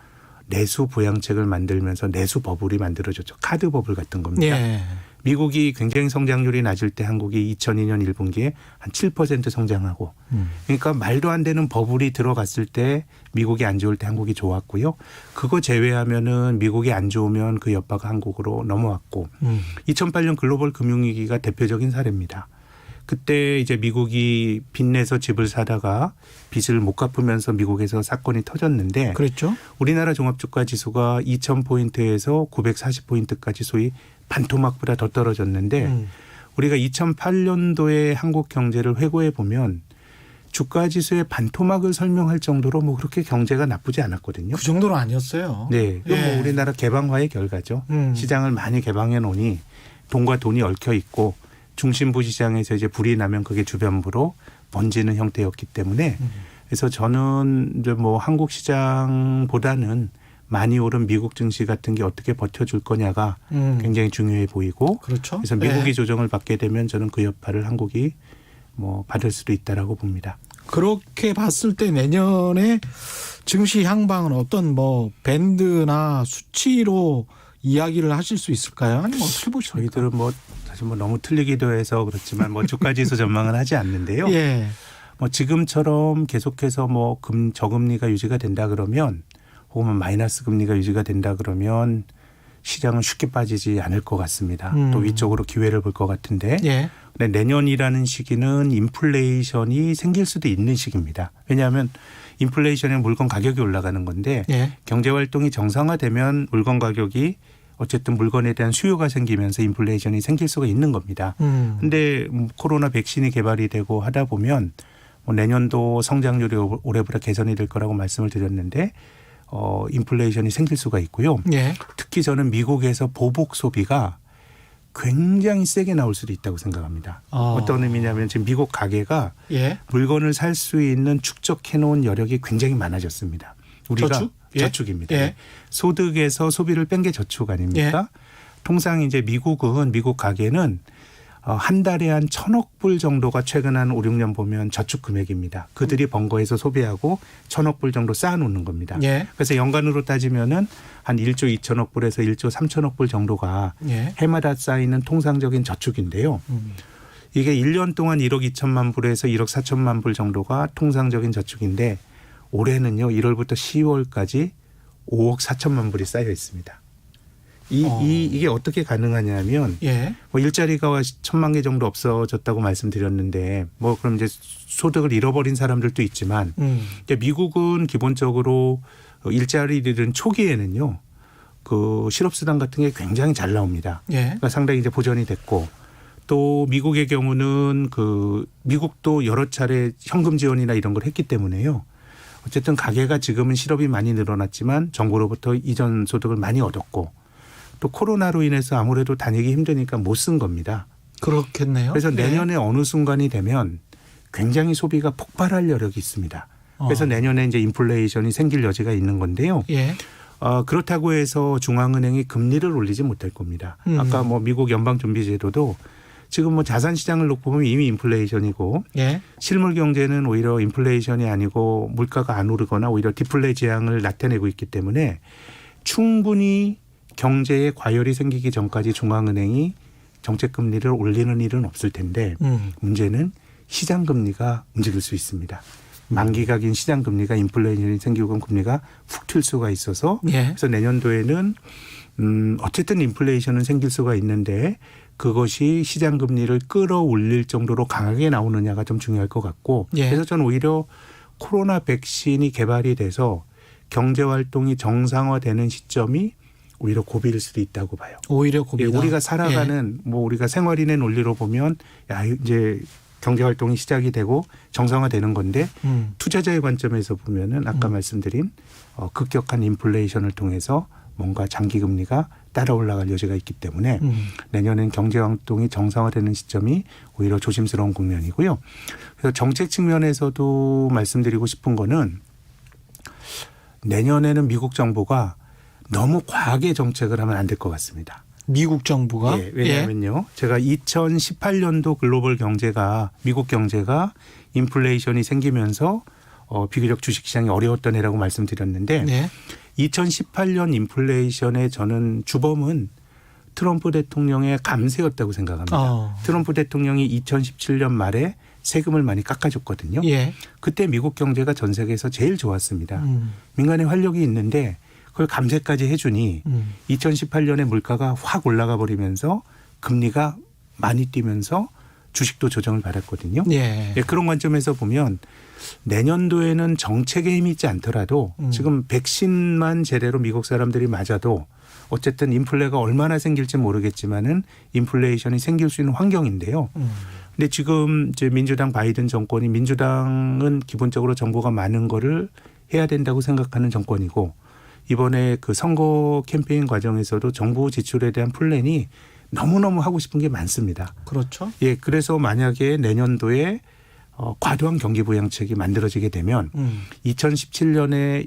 내수 부양책을 만들면서 내수 버블이 만들어졌죠. 카드 버블 같은 겁니다. 예. 미국이 굉장히 성장률이 낮을 때 한국이 2002년 1분기에 한 7% 성장하고 그러니까 말도 안 되는 버블이 들어갔을 때 미국이 안 좋을 때 한국이 좋았고요. 그거 제외하면은 미국이 안 좋으면 그 여파가 한국으로 넘어왔고 2008년 글로벌 금융위기가 대표적인 사례입니다. 그때 이제 미국이 빚내서 집을 사다가 빚을 못 갚으면서 미국에서 사건이 터졌는데 그랬죠. 우리나라 종합주가지수가 2000포인트에서 940포인트까지 소위 반토막보다 더 떨어졌는데 우리가 2008년도에 한국 경제를 회고해 보면 주가지수의 반토막을 설명할 정도로 뭐 그렇게 경제가 나쁘지 않았거든요. 그 정도는 아니었어요. 네, 이건 예. 뭐 우리나라 개방화의 결과죠. 시장을 많이 개방해 놓으니 돈과 돈이 얽혀 있고 중심부 시장에서 이제 불이 나면 그게 주변부로 번지는 형태였기 때문에 그래서 저는 이제 뭐 한국 시장보다는 많이 오른 미국 증시 같은 게 어떻게 버텨줄 거냐가 굉장히 중요해 보이고 그렇죠. 그래서 미국이 예. 조정을 받게 되면 저는 그 여파를 한국이 뭐 받을 수도 있다라고 봅니다. 그렇게 봤을 때 내년에 증시 향방은 어떤 뭐 밴드나 수치로 이야기를 하실 수 있을까요? 아니면 어떻게 보십니까? 저희들은 뭐 사실 뭐 너무 틀리기도 해서 그렇지만 뭐 주가지수 전망은 하지 않는데요. 예. 뭐 지금처럼 계속해서 뭐 저금리가 유지가 된다 그러면 혹은 마이너스 금리가 유지가 된다 그러면 시장은 쉽게 빠지지 않을 것 같습니다. 또 위쪽으로 기회를 볼 것 같은데 예. 근데 내년이라는 시기는 인플레이션이 생길 수도 있는 시기입니다. 왜냐하면 인플레이션은 물건 가격이 올라가는 건데 예. 경제활동이 정상화되면 물건 가격이 어쨌든 물건에 대한 수요가 생기면서 인플레이션이 생길 수가 있는 겁니다. 그런데 코로나 백신이 개발이 되고 하다 보면 뭐 내년도 성장률이 올해보다 개선이 될 거라고 말씀을 드렸는데 인플레이션이 생길 수가 있고요. 예. 특히 저는 미국에서 보복 소비가 굉장히 세게 나올 수도 있다고 생각합니다. 어떤 의미냐면 지금 미국 가계가 예. 물건을 살 수 있는 축적해 놓은 여력이 굉장히 많아졌습니다. 우리가 저축? 예. 저축입니다. 예. 소득에서 소비를 뺀 게 저축 아닙니까? 통상 이제 미국 가계는 한 달에 한 1,000억 불 정도가 최근 한 5, 6년 보면 저축 금액입니다. 그들이 번 거에서 소비하고 1,000억 불 정도 쌓아놓는 겁니다. 예. 그래서 연간으로 따지면은 한 1조 2천억 불에서 1조 3천억 불 정도가 예. 해마다 쌓이는 통상적인 저축인데요. 이게 1년 동안 1억 2천만 불에서 1억 4천만 불 정도가 통상적인 저축인데 올해는요 1월부터 10월까지 5억 4천만 불이 쌓여 있습니다. 이게 어떻게 가능하냐면 예. 뭐 일자리가 1,000만 개 정도 없어졌다고 말씀드렸는데 뭐 그럼 이제 소득을 잃어버린 사람들도 있지만 미국은 기본적으로 일자리를 잃은 초기에는요 그 실업수당 같은 게 굉장히 잘 나옵니다. 예. 그러니까 상당히 이제 보전이 됐고 또 미국의 경우는 그 미국도 여러 차례 현금 지원이나 이런 걸 했기 때문에요. 어쨌든 가계가 지금은 실업이 많이 늘어났지만 정부로부터 이전 소득을 많이 얻었고 또 코로나로 인해서 아무래도 다니기 힘드니까 못 쓴 겁니다. 그렇겠네요. 그래서 예. 내년에 어느 순간이 되면 굉장히 소비가 폭발할 여력이 있습니다. 그래서 내년에 이제 인플레이션이 생길 여지가 있는 건데요. 예. 그렇다고 해서 중앙은행이 금리를 올리지 못할 겁니다. 아까 뭐 미국 연방준비제도도 지금 뭐 자산 시장을 놓고 보면 이미 인플레이션이고 예. 실물 경제는 오히려 인플레이션이 아니고 물가가 안 오르거나 오히려 디플레 지향을 나타내고 있기 때문에 충분히 경제에 과열이 생기기 전까지 중앙은행이 정책 금리를 올리는 일은 없을 텐데 문제는 시장 금리가 움직일 수 있습니다. 만기가 긴 시장 금리가 인플레이션이 생기고 그럼 금리가 훅 튈 수가 있어서 예. 그래서 내년도에는 어쨌든 인플레이션은 생길 수가 있는데 그것이 시장 금리를 끌어올릴 정도로 강하게 나오느냐가 좀 중요할 것 같고 예. 그래서 저는 오히려 코로나 백신이 개발이 돼서 경제 활동이 정상화되는 시점이 오히려 고비일 수도 있다고 봐요. 오히려 예, 고비다. 우리가 살아가는 뭐 우리가 생활인의 논리로 보면 야 이제 경제 활동이 시작이 되고 정상화되는 건데 투자자의 관점에서 보면은 아까 말씀드린 급격한 인플레이션을 통해서 뭔가 장기 금리가 따라 올라갈 여지가 있기 때문에 내년엔 경제 활동이 정상화되는 시점이 오히려 조심스러운 국면이고요. 그래서 정책 측면에서도 말씀드리고 싶은 거는 내년에는 미국 정부가 너무 과하게 정책을 하면 안 될 것 같습니다. 미국 정부가 예, 왜냐하면요. 제가 2018년도 글로벌 경제가 미국 경제가 인플레이션이 생기면서 비교적 주식시장이 어려웠던 해라고 말씀드렸는데 네. 2018년 인플레이션의 저는 주범은 트럼프 대통령의 감세였다고 생각합니다. 트럼프 대통령이 2017년 말에 세금을 많이 깎아줬거든요. 예. 그때 미국 경제가 전 세계에서 제일 좋았습니다. 민간의 활력이 있는데 그걸 감세까지 해주니 2018년에 물가가 확 올라가 버리면서 금리가 많이 뛰면서 주식도 조정을 받았거든요. 예. 예, 그런 관점에서 보면 내년도에는 정책에 힘이 있지 않더라도 지금 백신만 제대로 미국 사람들이 맞아도 어쨌든 인플레가 얼마나 생길지 모르겠지만은 인플레이션이 생길 수 있는 환경인데요. 근데 지금 이제 민주당 바이든 정권이 민주당은 기본적으로 정보가 많은 거를 해야 된다고 생각하는 정권이고 이번에 그 선거 캠페인 과정에서도 정부 지출에 대한 플랜이 너무너무 하고 싶은 게 많습니다. 그렇죠. 예, 그래서 만약에 내년도에 과도한 경기 부양책이 만들어지게 되면 2017년에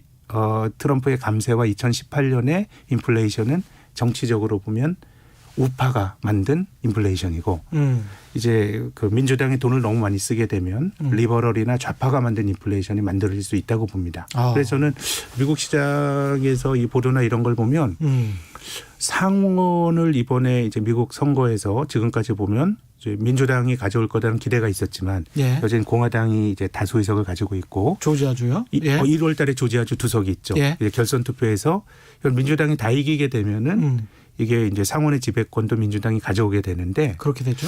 트럼프의 감세와 2018년에 인플레이션은 정치적으로 보면 우파가 만든 인플레이션이고 이제 그 민주당이 돈을 너무 많이 쓰게 되면 리버럴이나 좌파가 만든 인플레이션이 만들어질 수 있다고 봅니다. 그래서 저는 미국 시장에서 이 보도나 이런 걸 보면 상원을 이번에 이제 미국 선거에서 지금까지 보면 이제 민주당이 가져올 거라는 기대가 있었지만 예. 여전히 공화당이 이제 다수 의석을 가지고 있고 조지아주요? 예. 1월 달에 조지아주 2석이 있죠. 예. 이제 결선 투표에서 민주당이 다 이기게 되면은 이게 이제 상원의 지배권도 민주당이 가져오게 되는데 그렇게 되죠.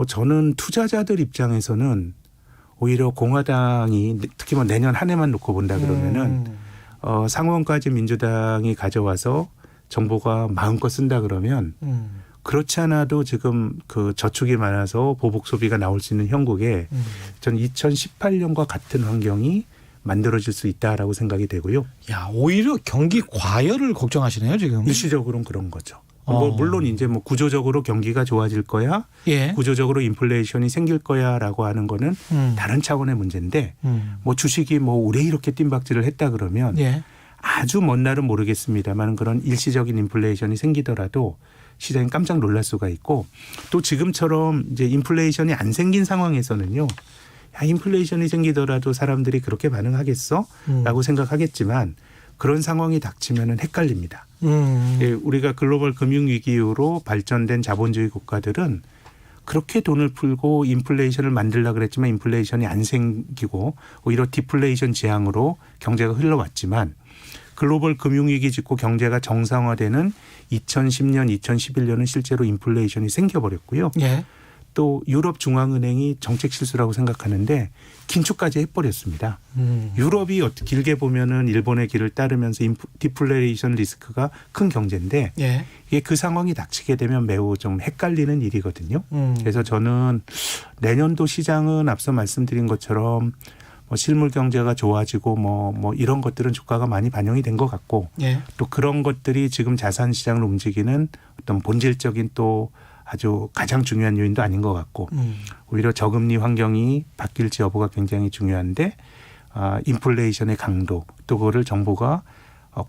저는 투자자들 입장에서는 오히려 공화당이 특히 뭐 내년 한 해만 놓고 본다 그러면은 상원까지 민주당이 가져와서 정부가 마음껏 쓴다 그러면 그렇지 않아도 지금 그 저축이 많아서 보복 소비가 나올 수 있는 형국에 저는 2018년과 같은 환경이 만들어질 수 있다라고 생각이 되고요. 야, 오히려 경기 과열을 걱정하시네요, 지금. 일시적으로는 그런 거죠. 뭐 물론 이제 뭐 구조적으로 경기가 좋아질 거야, 예. 구조적으로 인플레이션이 생길 거야라고 하는 거는 다른 차원의 문제인데, 뭐 주식이 뭐 올해 이렇게 뜀박질을 했다 그러면 예. 아주 먼 날은 모르겠습니다만 그런 일시적인 인플레이션이 생기더라도 시장이 깜짝 놀랄 수가 있고 또 지금처럼 이제 인플레이션이 안 생긴 상황에서는요. 야, 인플레이션이 생기더라도 사람들이 그렇게 반응하겠어? 라고 생각하겠지만 그런 상황이 닥치면은 헷갈립니다. 예, 우리가 글로벌 금융위기 이후로 발전된 자본주의 국가들은 그렇게 돈을 풀고 인플레이션을 만들려고 그랬지만 인플레이션이 안 생기고 오히려 디플레이션 지향으로 경제가 흘러왔지만 글로벌 금융위기 직후 경제가 정상화되는 2010년, 2011년은 실제로 인플레이션이 생겨버렸고요. 예. 또 유럽 중앙은행이 정책 실수라고 생각하는데 긴축까지 해버렸습니다. 유럽이 길게 보면은 일본의 길을 따르면서 디플레이션 리스크가 큰 경제인데 예. 이게 그 상황이 닥치게 되면 매우 좀 헷갈리는 일이거든요. 그래서 저는 내년도 시장은 앞서 말씀드린 것처럼 뭐 실물 경제가 좋아지고 뭐 이런 것들은 주가가 많이 반영이 된 것 같고 예. 또 그런 것들이 지금 자산 시장을 움직이는 어떤 본질적인 또 아주 가장 중요한 요인도 아닌 것 같고 오히려 저금리 환경이 바뀔지 여부가 굉장히 중요한데 인플레이션의 강도 또 그거를 정부가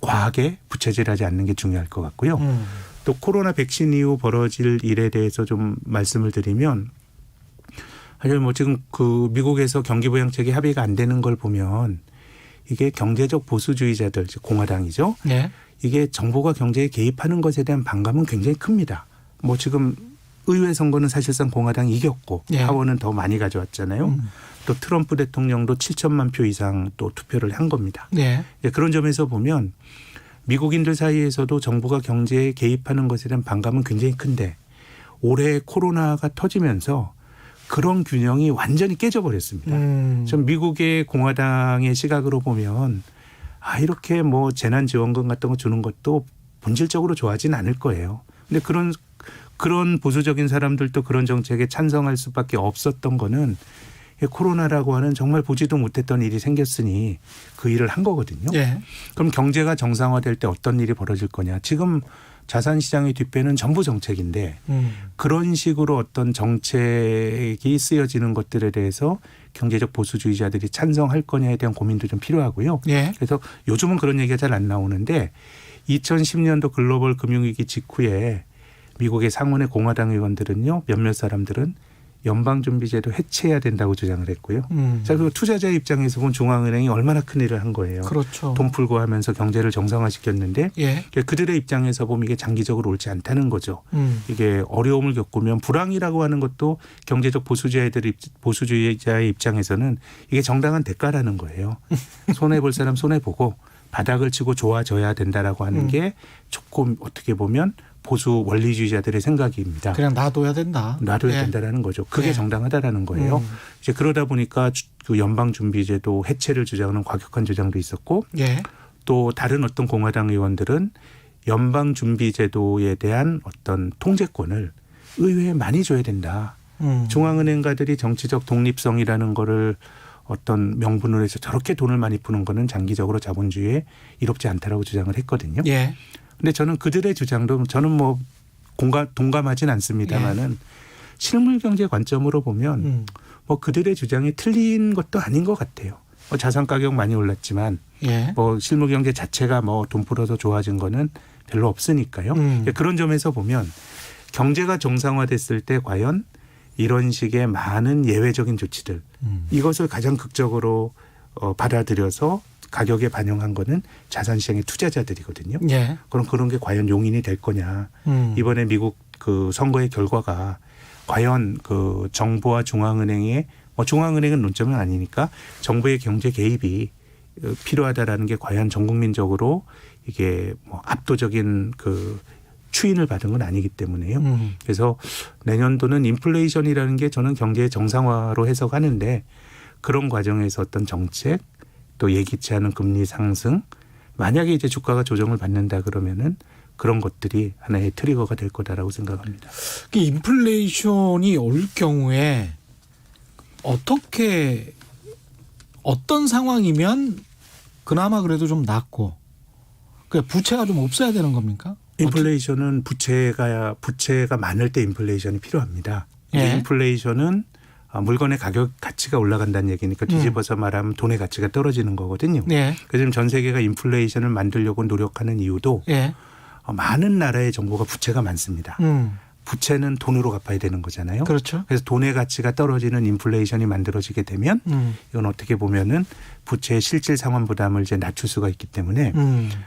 과하게 부채질하지 않는 게 중요할 것 같고요. 또 코로나 백신 이후 벌어질 일에 대해서 좀 말씀을 드리면 사실 뭐 지금 그 미국에서 경기 부양책이 합의가 안 되는 걸 보면 이게 경제적 보수주의자들 공화당이죠. 예. 이게 정부가 경제에 개입하는 것에 대한 반감은 굉장히 큽니다. 뭐 지금 의회 선거는 사실상 공화당이 이겼고 예. 하원은 더 많이 가져왔잖아요. 또 트럼프 대통령도 7천만 표 이상 또 투표를 한 겁니다. 네. 예, 그런 점에서 보면 미국인들 사이에서도 정부가 경제에 개입하는 것에 대한 반감은 굉장히 큰데 올해 코로나가 터지면서 그런 균형이 완전히 깨져버렸습니다. 전 미국의 공화당의 시각으로 보면 이렇게 뭐 재난지원금 같은 거 주는 것도 본질적으로 좋아하진 않을 거예요. 근데 그런 보수적인 사람들도 그런 정책에 찬성할 수밖에 없었던 거는 코로나라고 하는 정말 보지도 못했던 일이 생겼으니 그 일을 한 거거든요. 예. 그럼 경제가 정상화될 때 어떤 일이 벌어질 거냐. 지금 자산시장의 뒷배는 전부 정책인데 그런 식으로 어떤 정책이 쓰여지는 것들에 대해서 경제적 보수주의자들이 찬성할 거냐에 대한 고민도 좀 필요하고요. 예. 그래서 요즘은 그런 얘기가 잘 안 나오는데 2010년도 글로벌 금융위기 직후에 미국의 상원의 공화당 의원들은요. 몇몇 사람들은 연방준비제도 해체해야 된다고 주장을 했고요. 자, 그리고 투자자 입장에서 보면 중앙은행이 얼마나 큰 일을 한 거예요. 그렇죠. 돈 풀고 하면서 경제를 정상화시켰는데 예. 그들의 입장에서 보면 이게 장기적으로 옳지 않다는 거죠. 이게 어려움을 겪으면 불황이라고 하는 것도 경제적 보수주의자의 입장에서는 이게 정당한 대가라는 거예요. 손해볼 사람 손해보고 바닥을 치고 좋아져야 된다라고 하는 게 조금 어떻게 보면 보수 원리주의자들의 생각입니다. 그냥 놔둬야 된다. 놔둬야 예. 된다라는 거죠. 그게 예. 정당하다라는 거예요. 이제 그러다 보니까 그 연방준비제도 해체를 주장하는 과격한 주장도 있었고 예. 또 다른 어떤 공화당 의원들은 연방준비제도에 대한 어떤 통제권을 의회에 많이 줘야 된다. 중앙은행가들이 정치적 독립성이라는 거를 어떤 명분으로 해서 저렇게 돈을 많이 푸는 거는 장기적으로 자본주의에 이롭지 않다라고 주장을 했거든요. 예. 근데 저는 그들의 주장도 저는 뭐 동감하진 않습니다만은 실물 경제 관점으로 보면 뭐 그들의 주장이 틀린 것도 아닌 것 같아요. 뭐 자산 가격 많이 올랐지만 예. 뭐 실물 경제 자체가 뭐 돈 풀어서 좋아진 거는 별로 없으니까요. 그런 점에서 보면 경제가 정상화됐을 때 과연 이런 식의 많은 예외적인 조치들 이것을 가장 극적으로 받아들여서 가격에 반영한 거는 자산시장의 투자자들이거든요. 예. 그럼 그런 게 과연 용인이 될 거냐. 이번에 미국 그 선거의 결과가 과연 그 정부와 중앙은행의 중앙은행은 논점은 아니니까 정부의 경제 개입이 필요하다라는 게 과연 전 국민적으로 이게 뭐 압도적인 그 추인을 받은 건 아니기 때문에요. 그래서 내년도는 인플레이션이라는 게 저는 경제의 정상화로 해석하는데 그런 과정에서 어떤 정책 또 예기치 않은 금리 상승 만약에 이제 주가가 조정을 받는다 그러면은 그런 것들이 하나의 트리거가 될 거다라고 생각합니다. 인플레이션이 올 경우에 어떤 상황이면 그나마 그래도 좀 낫고 그러니까 부채가 좀 없어야 되는 겁니까? 인플레이션은 부채가 많을 때 인플레이션이 필요합니다. 예. 인플레이션은 물건의 가치가 올라간다는 얘기니까 뒤집어서 말하면 돈의 가치가 떨어지는 거거든요. 예. 그래서 지금 전 세계가 인플레이션을 만들려고 노력하는 이유도 예. 많은 나라의 정부가 부채가 많습니다. 부채는 돈으로 갚아야 되는 거잖아요. 그렇죠. 그래서 돈의 가치가 떨어지는 인플레이션이 만들어지게 되면 이건 어떻게 보면은 부채의 실질 상환 부담을 이제 낮출 수가 있기 때문에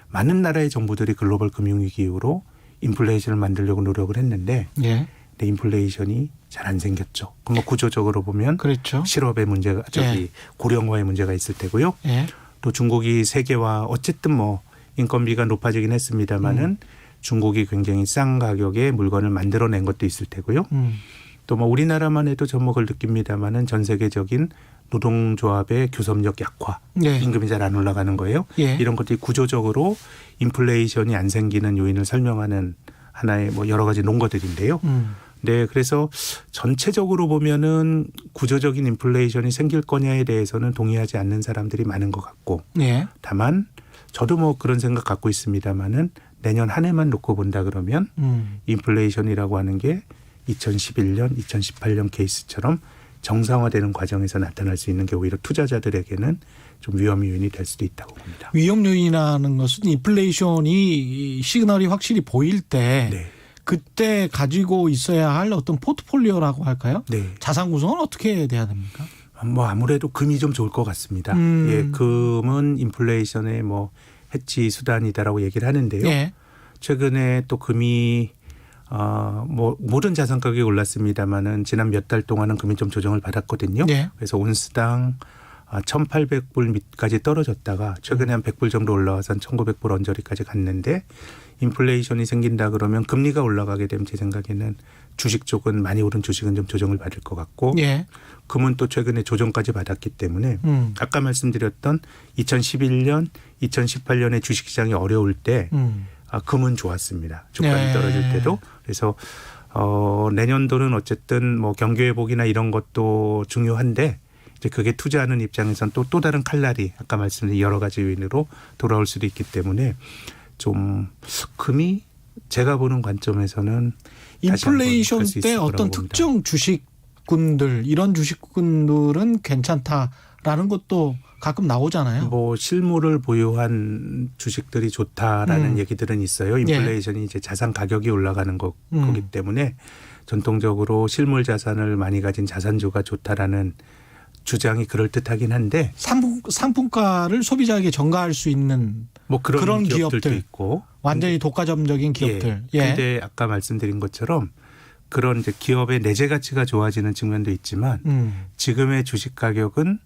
많은 나라의 정부들이 글로벌 금융위기 이후로 인플레이션을 만들려고 노력을 했는데 예. 근데 인플레이션이 잘 안 생겼죠. 그럼 구조적으로 보면 그렇죠. 실업의 문제가 예. 고령화의 문제가 있을 테고요. 예. 또 중국이 세계화 어쨌든 뭐 인건비가 높아지긴 했습니다마는 중국이 굉장히 싼 가격에 물건을 만들어낸 것도 있을 테고요. 또 뭐 우리나라만 해도 접목을 느낍니다마는 전 세계적인 노동조합의 교섭력 약화, 예. 임금이 잘 안 올라가는 거예요. 예. 이런 것들이 구조적으로 인플레이션이 안 생기는 요인을 설명하는 하나의 뭐 여러 가지 논거들인데요. 네, 그래서 전체적으로 보면은 구조적인 인플레이션이 생길 거냐에 대해서는 동의하지 않는 사람들이 많은 것 같고, 예. 다만 저도 뭐 그런 생각 갖고 있습니다마는 내년 한 해만 놓고 본다 그러면 인플레이션이라고 하는 게 2011년, 2018년 케이스처럼 정상화되는 과정에서 나타날 수 있는 게 오히려 투자자들에게는 좀 위험 요인이 될 수도 있다고 봅니다. 위험 요인이라는 것은 인플레이션이 시그널이 확실히 보일 때 네. 그때 가지고 있어야 할 어떤 포트폴리오라고 할까요? 네. 자산 구성은 어떻게 돼야 됩니까? 뭐 아무래도 금이 좀 좋을 것 같습니다. 예, 금은 인플레이션의 뭐 해치 수단이다라고 얘기를 하는데요. 예. 최근에 또 금이 뭐 모든 자산 가격이 올랐습니다마는 지난 몇 달 동안은 금이 좀 조정을 받았거든요. 예. 그래서 온스당 1,800불 밑까지 떨어졌다가 최근에 한 100불 정도 올라와서 한 1,900불 언저리까지 갔는데 인플레이션이 생긴다 그러면 금리가 올라가게 되면 제 생각에는 주식 쪽은 많이 오른 주식은 좀 조정을 받을 것 같고 예. 금은 또 최근에 조정까지 받았기 때문에 아까 말씀드렸던 2011년, 2018년에 주식시장이 어려울 때 금은 좋았습니다. 주가가 네. 떨어질 때도. 그래서 내년도는 어쨌든 뭐 경기 회복이나 이런 것도 중요한데 이제 그게 투자하는 입장에선 또 다른 칼날이 아까 말씀드린 여러 가지 요인으로 돌아올 수도 있기 때문에 좀 금이 제가 보는 관점에서는 인플레이션 때 어떤 특정 주식군들 이런 주식군들은 괜찮다라는 것도 가끔 나오잖아요. 뭐 실물을 보유한 주식들이 좋다라는 얘기들은 있어요. 인플레이션이 이제 자산 가격이 올라가는 거기 때문에 전통적으로 실물 자산을 많이 가진 자산주가 좋다라는 주장이 그럴듯하긴 한데 상품가를 소비자에게 전가할 수 있는 뭐 그런 기업들도 기업들. 있고 완전히 독과점적인 기업들. 예. 근데 아까 말씀드린 것처럼 그런 이제 기업의 내재 가치가 좋아지는 측면도 있지만 지금의 주식 가격은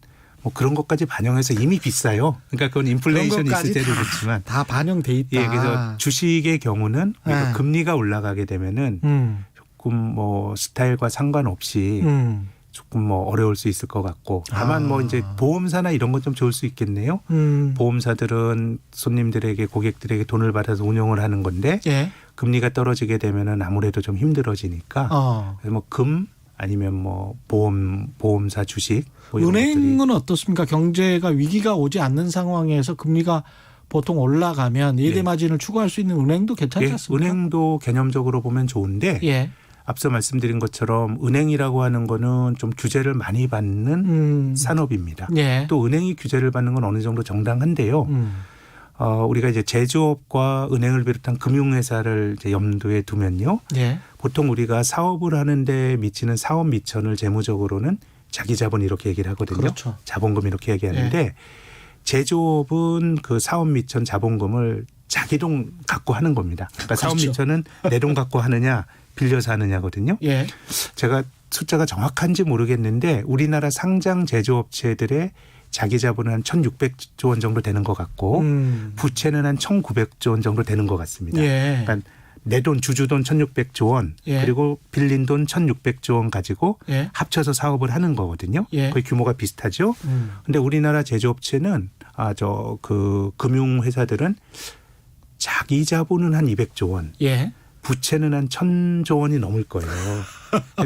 뭐 그런 것까지 반영해서 이미 비싸요. 그러니까 그건 인플레이션이 있을 때도 그렇지만 다 반영돼 있다. 예, 그래서 주식의 경우는 우리가 네. 금리가 올라가게 되면은 조금 뭐 스타일과 상관없이 조금 뭐 어려울 수 있을 것 같고 다만 뭐 이제 보험사나 이런 건 좀 좋을 수 있겠네요. 보험사들은 손님들에게 고객들에게 돈을 받아서 운용을 하는 건데 예. 금리가 떨어지게 되면은 아무래도 좀 힘들어지니까 그래서 뭐 금 아니면 뭐 보험사 주식 뭐 이런 은행은 것들이. 어떻습니까? 경제가 위기가 오지 않는 상황에서 금리가 보통 올라가면 예대 마진을 추구할 수 있는 은행도 괜찮지 예, 않습니까? 은행도 개념적으로 보면 좋은데 예. 앞서 말씀드린 것처럼 은행이라고 하는 거는 좀 규제를 많이 받는 산업입니다. 예. 또 은행이 규제를 받는 건 어느 정도 정당한데요. 우리가 이제 제조업과 은행을 비롯한 금융회사를 이제 염두에 두면요. 예. 보통 우리가 사업을 하는데 미치는 사업 미천을 재무적으로는 자기 자본 이렇게 얘기를 하거든요. 그렇죠. 자본금 이렇게 얘기하는데 제조업은 그 사업 미천 자본금을 자기 돈 갖고 하는 겁니다. 그러니까 사업 그렇죠. 미천은 내 돈 갖고 하느냐 빌려서 하느냐거든요. 예. 제가 숫자가 정확한지 모르겠는데 우리나라 상장 제조업체들의 자기 자본은 한 1,600조 원 정도 되는 것 같고 부채는 한 1,900조 원 정도 되는 것 같습니다. 예. 그러니까 내 돈 주주돈 1,600조 원 예. 그리고 빌린 돈 1,600조 원 가지고 예. 합쳐서 사업을 하는 거거든요. 예. 거의 규모가 비슷하죠. 근데 우리나라 제조업체는 그 금융회사들은 자기 자본은 한 200조 원. 예. 부채는 한 1,000조 원이 넘을 거예요.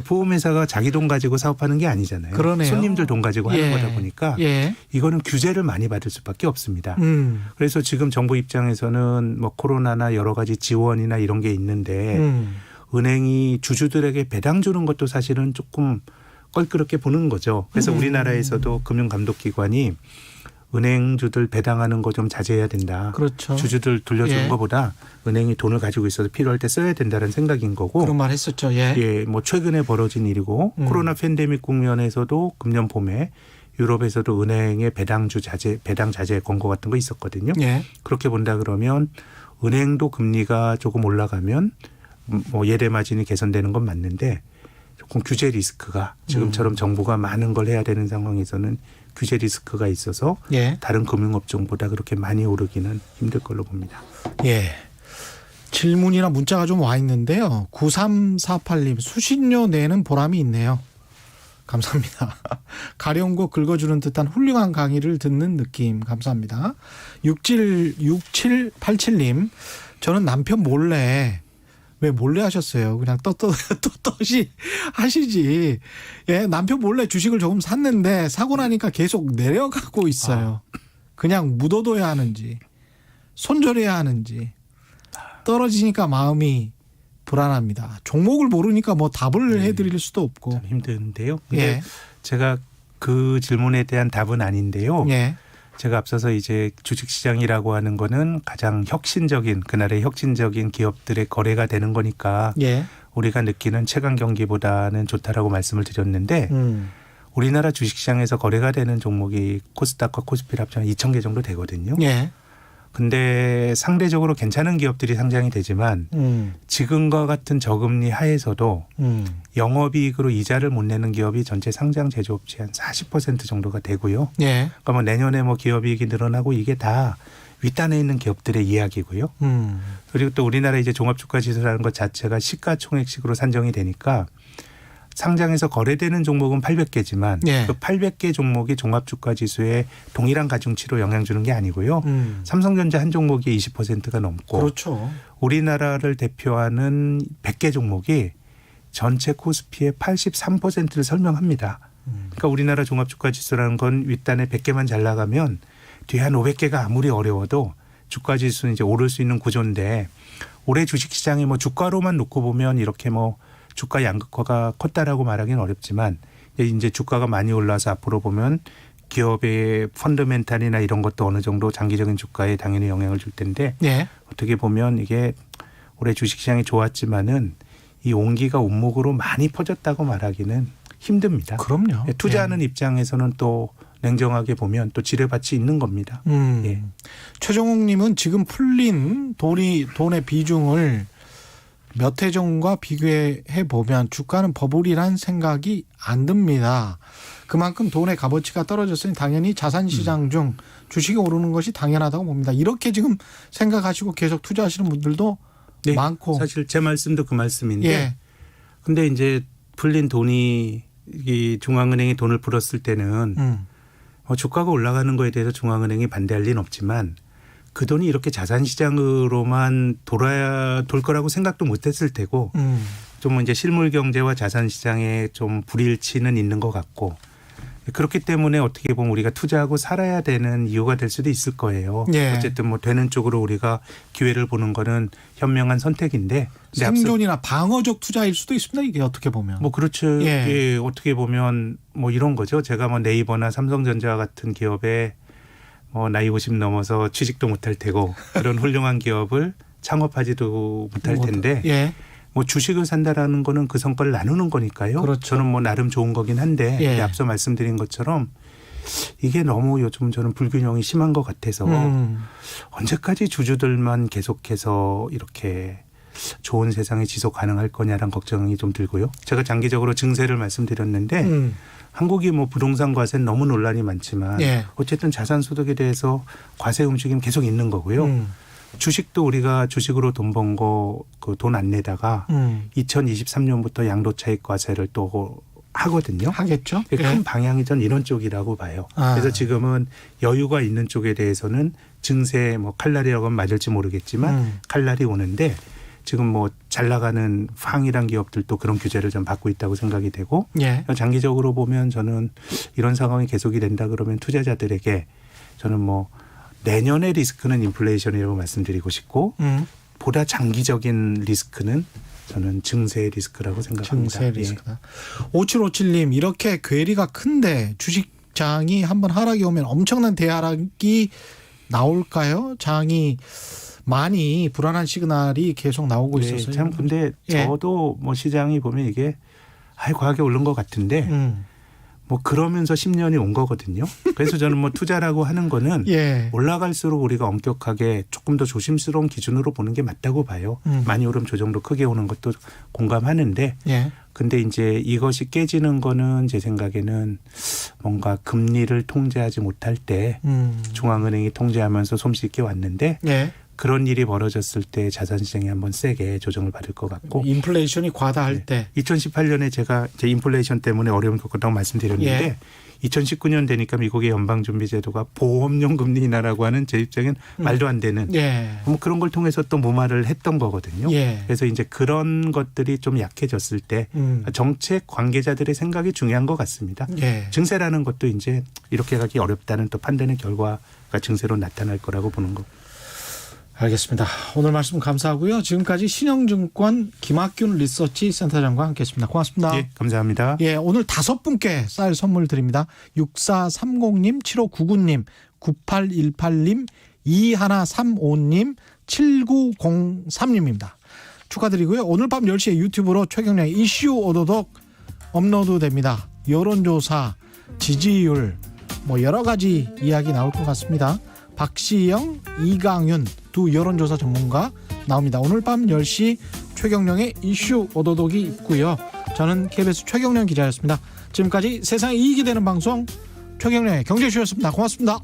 보험회사가 자기 돈 가지고 사업하는 게 아니잖아요. 그러네요. 손님들 돈 가지고 하는 예. 거다 보니까 예. 이거는 규제를 많이 받을 수밖에 없습니다. 음. 그래서 지금 정부 입장에서는 뭐 코로나나 여러 가지 지원이나 이런 게 있는데 은행이 주주들에게 배당 주는 것도 사실은 조금 껄끄럽게 보는 거죠. 그래서 우리나라에서도 금융감독기관이 은행주들 배당하는 거 좀 자제해야 된다. 그렇죠. 주주들 돌려주는 예. 것보다 은행이 돈을 가지고 있어서 필요할 때 써야 된다는 생각인 거고. 그런 말 했었죠. 예. 예, 뭐 최근에 벌어진 일이고 코로나 팬데믹 국면에서도 금년 봄에 유럽에서도 은행의 배당 자제 권고 같은 거 있었거든요. 예. 그렇게 본다 그러면 은행도 금리가 조금 올라가면 뭐 예대 마진이 개선되는 건 맞는데 조금 규제 리스크가 지금처럼 정부가 많은 걸 해야 되는 상황에서는 규제 리스크가 있어서 예. 다른 금융업종보다 그렇게 많이 오르기는 힘들 걸로 봅니다. 예. 질문이나 문자가 좀 와 있는데요. 9348님 수신료 내는 보람이 있네요. 감사합니다. 가려운 거 긁어주는 듯한 훌륭한 강의를 듣는 느낌. 감사합니다. 6787님 저는 남편 몰래 왜 몰래 하셨어요? 그냥 떳떳이 하시지. 예, 남편 몰래 주식을 조금 샀는데 사고 나니까 계속 내려가고 있어요. 그냥 묻어둬야 하는지 손절해야 하는지 떨어지니까 마음이 불안합니다. 종목을 모르니까 뭐 답을 해드릴 수도 없고. 참 힘든데요. 근데 예. 제가 그 질문에 대한 답은 아닌데요. 예. 제가 앞서서 이제 주식시장이라고 하는 거는 가장 혁신적인 그날의 혁신적인 기업들의 거래가 되는 거니까 예. 우리가 느끼는 최강 경기보다는 좋다라고 말씀을 드렸는데 우리나라 주식시장에서 거래가 되는 종목이 코스닥과 코스피를 합치면 2,000개 정도 되거든요. 예. 근데 상대적으로 괜찮은 기업들이 상장이 되지만 지금과 같은 저금리 하에서도 영업이익으로 이자를 못 내는 기업이 전체 상장 제조업체 한 40% 정도가 되고요. 예. 그러니까 뭐 내년에 뭐 기업이익이 늘어나고 이게 다 윗단에 있는 기업들의 이야기고요. 그리고 또 우리나라 이제 종합주가지수라는 것 자체가 시가총액식으로 산정이 되니까 상장에서 거래되는 종목은 800개지만 예. 그 800개 종목이 종합주가지수에 동일한 가중치로 영향 주는 게 아니고요. 삼성전자 한 종목이 20%가 넘고 그렇죠. 우리나라를 대표하는 100개 종목이 전체 코스피의 83%를 설명합니다. 그러니까 우리나라 종합주가지수라는 건 윗단에 100개만 잘 나가면 뒤에 한 500개가 아무리 어려워도 주가지수는 이제 오를 수 있는 구조인데 올해 주식시장에 뭐 주가로만 놓고 보면 이렇게 뭐 주가 양극화가 컸다라고 말하기는 어렵지만 이제 주가가 많이 올라서 앞으로 보면 기업의 펀더멘탈이나 이런 것도 어느 정도 장기적인 주가에 당연히 영향을 줄 텐데 예. 어떻게 보면 이게 올해 주식시장이 좋았지만은 이 온기가 온목으로 많이 퍼졌다고 말하기는 힘듭니다. 그럼요. 투자하는 입장에서는 또 냉정하게 보면 또 지뢰밭이 있는 겁니다. 예. 최종욱 님은 지금 풀린 돈의 비중을 몇 해 전과 비교해 보면 주가는 버블이란 생각이 안 듭니다. 그만큼 돈의 값어치가 떨어졌으니 당연히 자산시장 중 주식이 오르는 것이 당연하다고 봅니다. 이렇게 지금 생각하시고 계속 투자하시는 분들도 네, 많고. 사실 제 말씀도 그 말씀인데 예. 근데 이제 풀린 돈이 이 중앙은행이 돈을 풀었을 때는 주가가 올라가는 거에 대해서 중앙은행이 반대할 리는 없지만 그 돈이 이렇게 자산시장으로만 돌 거라고 생각도 못했을 테고 좀 이제 실물 경제와 자산시장에 좀 불일치는 있는 것 같고 그렇기 때문에 어떻게 보면 우리가 투자하고 살아야 되는 이유가 될 수도 있을 거예요. 예. 어쨌든 뭐 되는 쪽으로 우리가 기회를 보는 거는 현명한 선택인데 생존이나 방어적 투자일 수도 있습니다. 이게 어떻게 보면. 뭐 그렇죠. 예. 예, 어떻게 보면 뭐 이런 거죠. 제가 뭐 네이버나 삼성전자 같은 기업에 뭐 나이 50 넘어서 취직도 못할 테고 그런 훌륭한 기업을 창업하지도 못할 텐데 예. 뭐 주식을 산다라는 거는 그 성과를 나누는 거니까요. 그렇죠. 저는 뭐 나름 좋은 거긴 한데 예. 앞서 말씀드린 것처럼 이게 너무 요즘 저는 불균형이 심한 것 같아서 언제까지 주주들만 계속해서 이렇게 좋은 세상이 지속 가능할 거냐라는 걱정이 좀 들고요. 제가 장기적으로 증세를 말씀드렸는데 한국이 뭐 부동산 과세는 너무 논란이 많지만 예. 어쨌든 자산 소득에 대해서 과세 움직임 계속 있는 거고요. 주식도 우리가 주식으로 돈 번 거 그 돈 안 내다가 2023년부터 양도차익 과세를 또 하거든요. 하겠죠. 큰 예. 방향이 전 이런 쪽이라고 봐요. 아. 그래서 지금은 여유가 있는 쪽에 대해서는 증세 뭐 칼날이라고 하면 맞을지 모르겠지만 칼날이 오는데 지금 뭐 잘 나가는 팡이란 기업들도 그런 규제를 좀 받고 있다고 생각이 되고 예. 장기적으로 보면 저는 이런 상황이 계속이 된다 그러면 투자자들에게 저는 뭐 내년의 리스크는 인플레이션이라고 말씀드리고 싶고 보다 장기적인 리스크는 저는 증세 리스크라고 생각합니다. 증세 리스크다. 5757님 이렇게 괴리가 큰데 주식장이 한번 하락이 오면 엄청난 대하락이 나올까요? 장이 많이 불안한 시그널이 계속 나오고 네, 있었어요. 참 근데 예. 저도 뭐 시장이 보면 이게 과하게 오른 것 같은데 뭐 그러면서 10년이 온 거거든요. 그래서 저는 뭐 투자라고 하는 거는 예. 올라갈수록 우리가 엄격하게 조금 더 조심스러운 기준으로 보는 게 맞다고 봐요. 많이 오르면 조정도 크게 오는 것도 공감하는데 예. 근데 이제 이것이 깨지는 거는 제 생각에는 뭔가 금리를 통제하지 못할 때 중앙은행이 통제하면서 솜씨 있게 왔는데 예. 그런 일이 벌어졌을 때 자산시장이 한번 세게 조정을 받을 것 같고 인플레이션이 과다할 네. 때 2018년에 제가 제 인플레이션 때문에 어려움을 겪었다고 말씀드렸는데 예. 2019년 되니까 미국의 연방준비제도가 보험용 금리 인하라고 하는 제 입장엔 말도 안 되는 예. 뭐 그런 걸 통해서 또 무마를 했던 거거든요. 예. 그래서 이제 그런 것들이 좀 약해졌을 때 정책 관계자들의 생각이 중요한 것 같습니다. 예. 증세라는 것도 이제 이렇게 가기 어렵다는 또 판단의 결과가 증세로 나타날 거라고 보는 거. 알겠습니다. 오늘 말씀 감사하고요. 지금까지 신영증권 김학균 리서치 센터장과 함께했습니다. 고맙습니다. 예, 감사합니다. 예, 오늘 5분께 쌀 선물 드립니다. 6430님, 7599님, 9818님, 2135님, 7903님입니다. 축하드리고요. 오늘 밤 10시에 유튜브로 최경량의 이슈 오도독 업로드 됩니다. 여론조사, 지지율, 뭐 여러 가지 이야기 나올 것 같습니다. 박시영, 이강윤 두 여론조사 전문가 나옵니다. 오늘 밤 10시 최경령의 이슈 오도독이 있고요. 저는 KBS 최경령 기자였습니다. 지금까지 세상에 이익이 되는 방송 최경령의 경제쇼였습니다. 고맙습니다.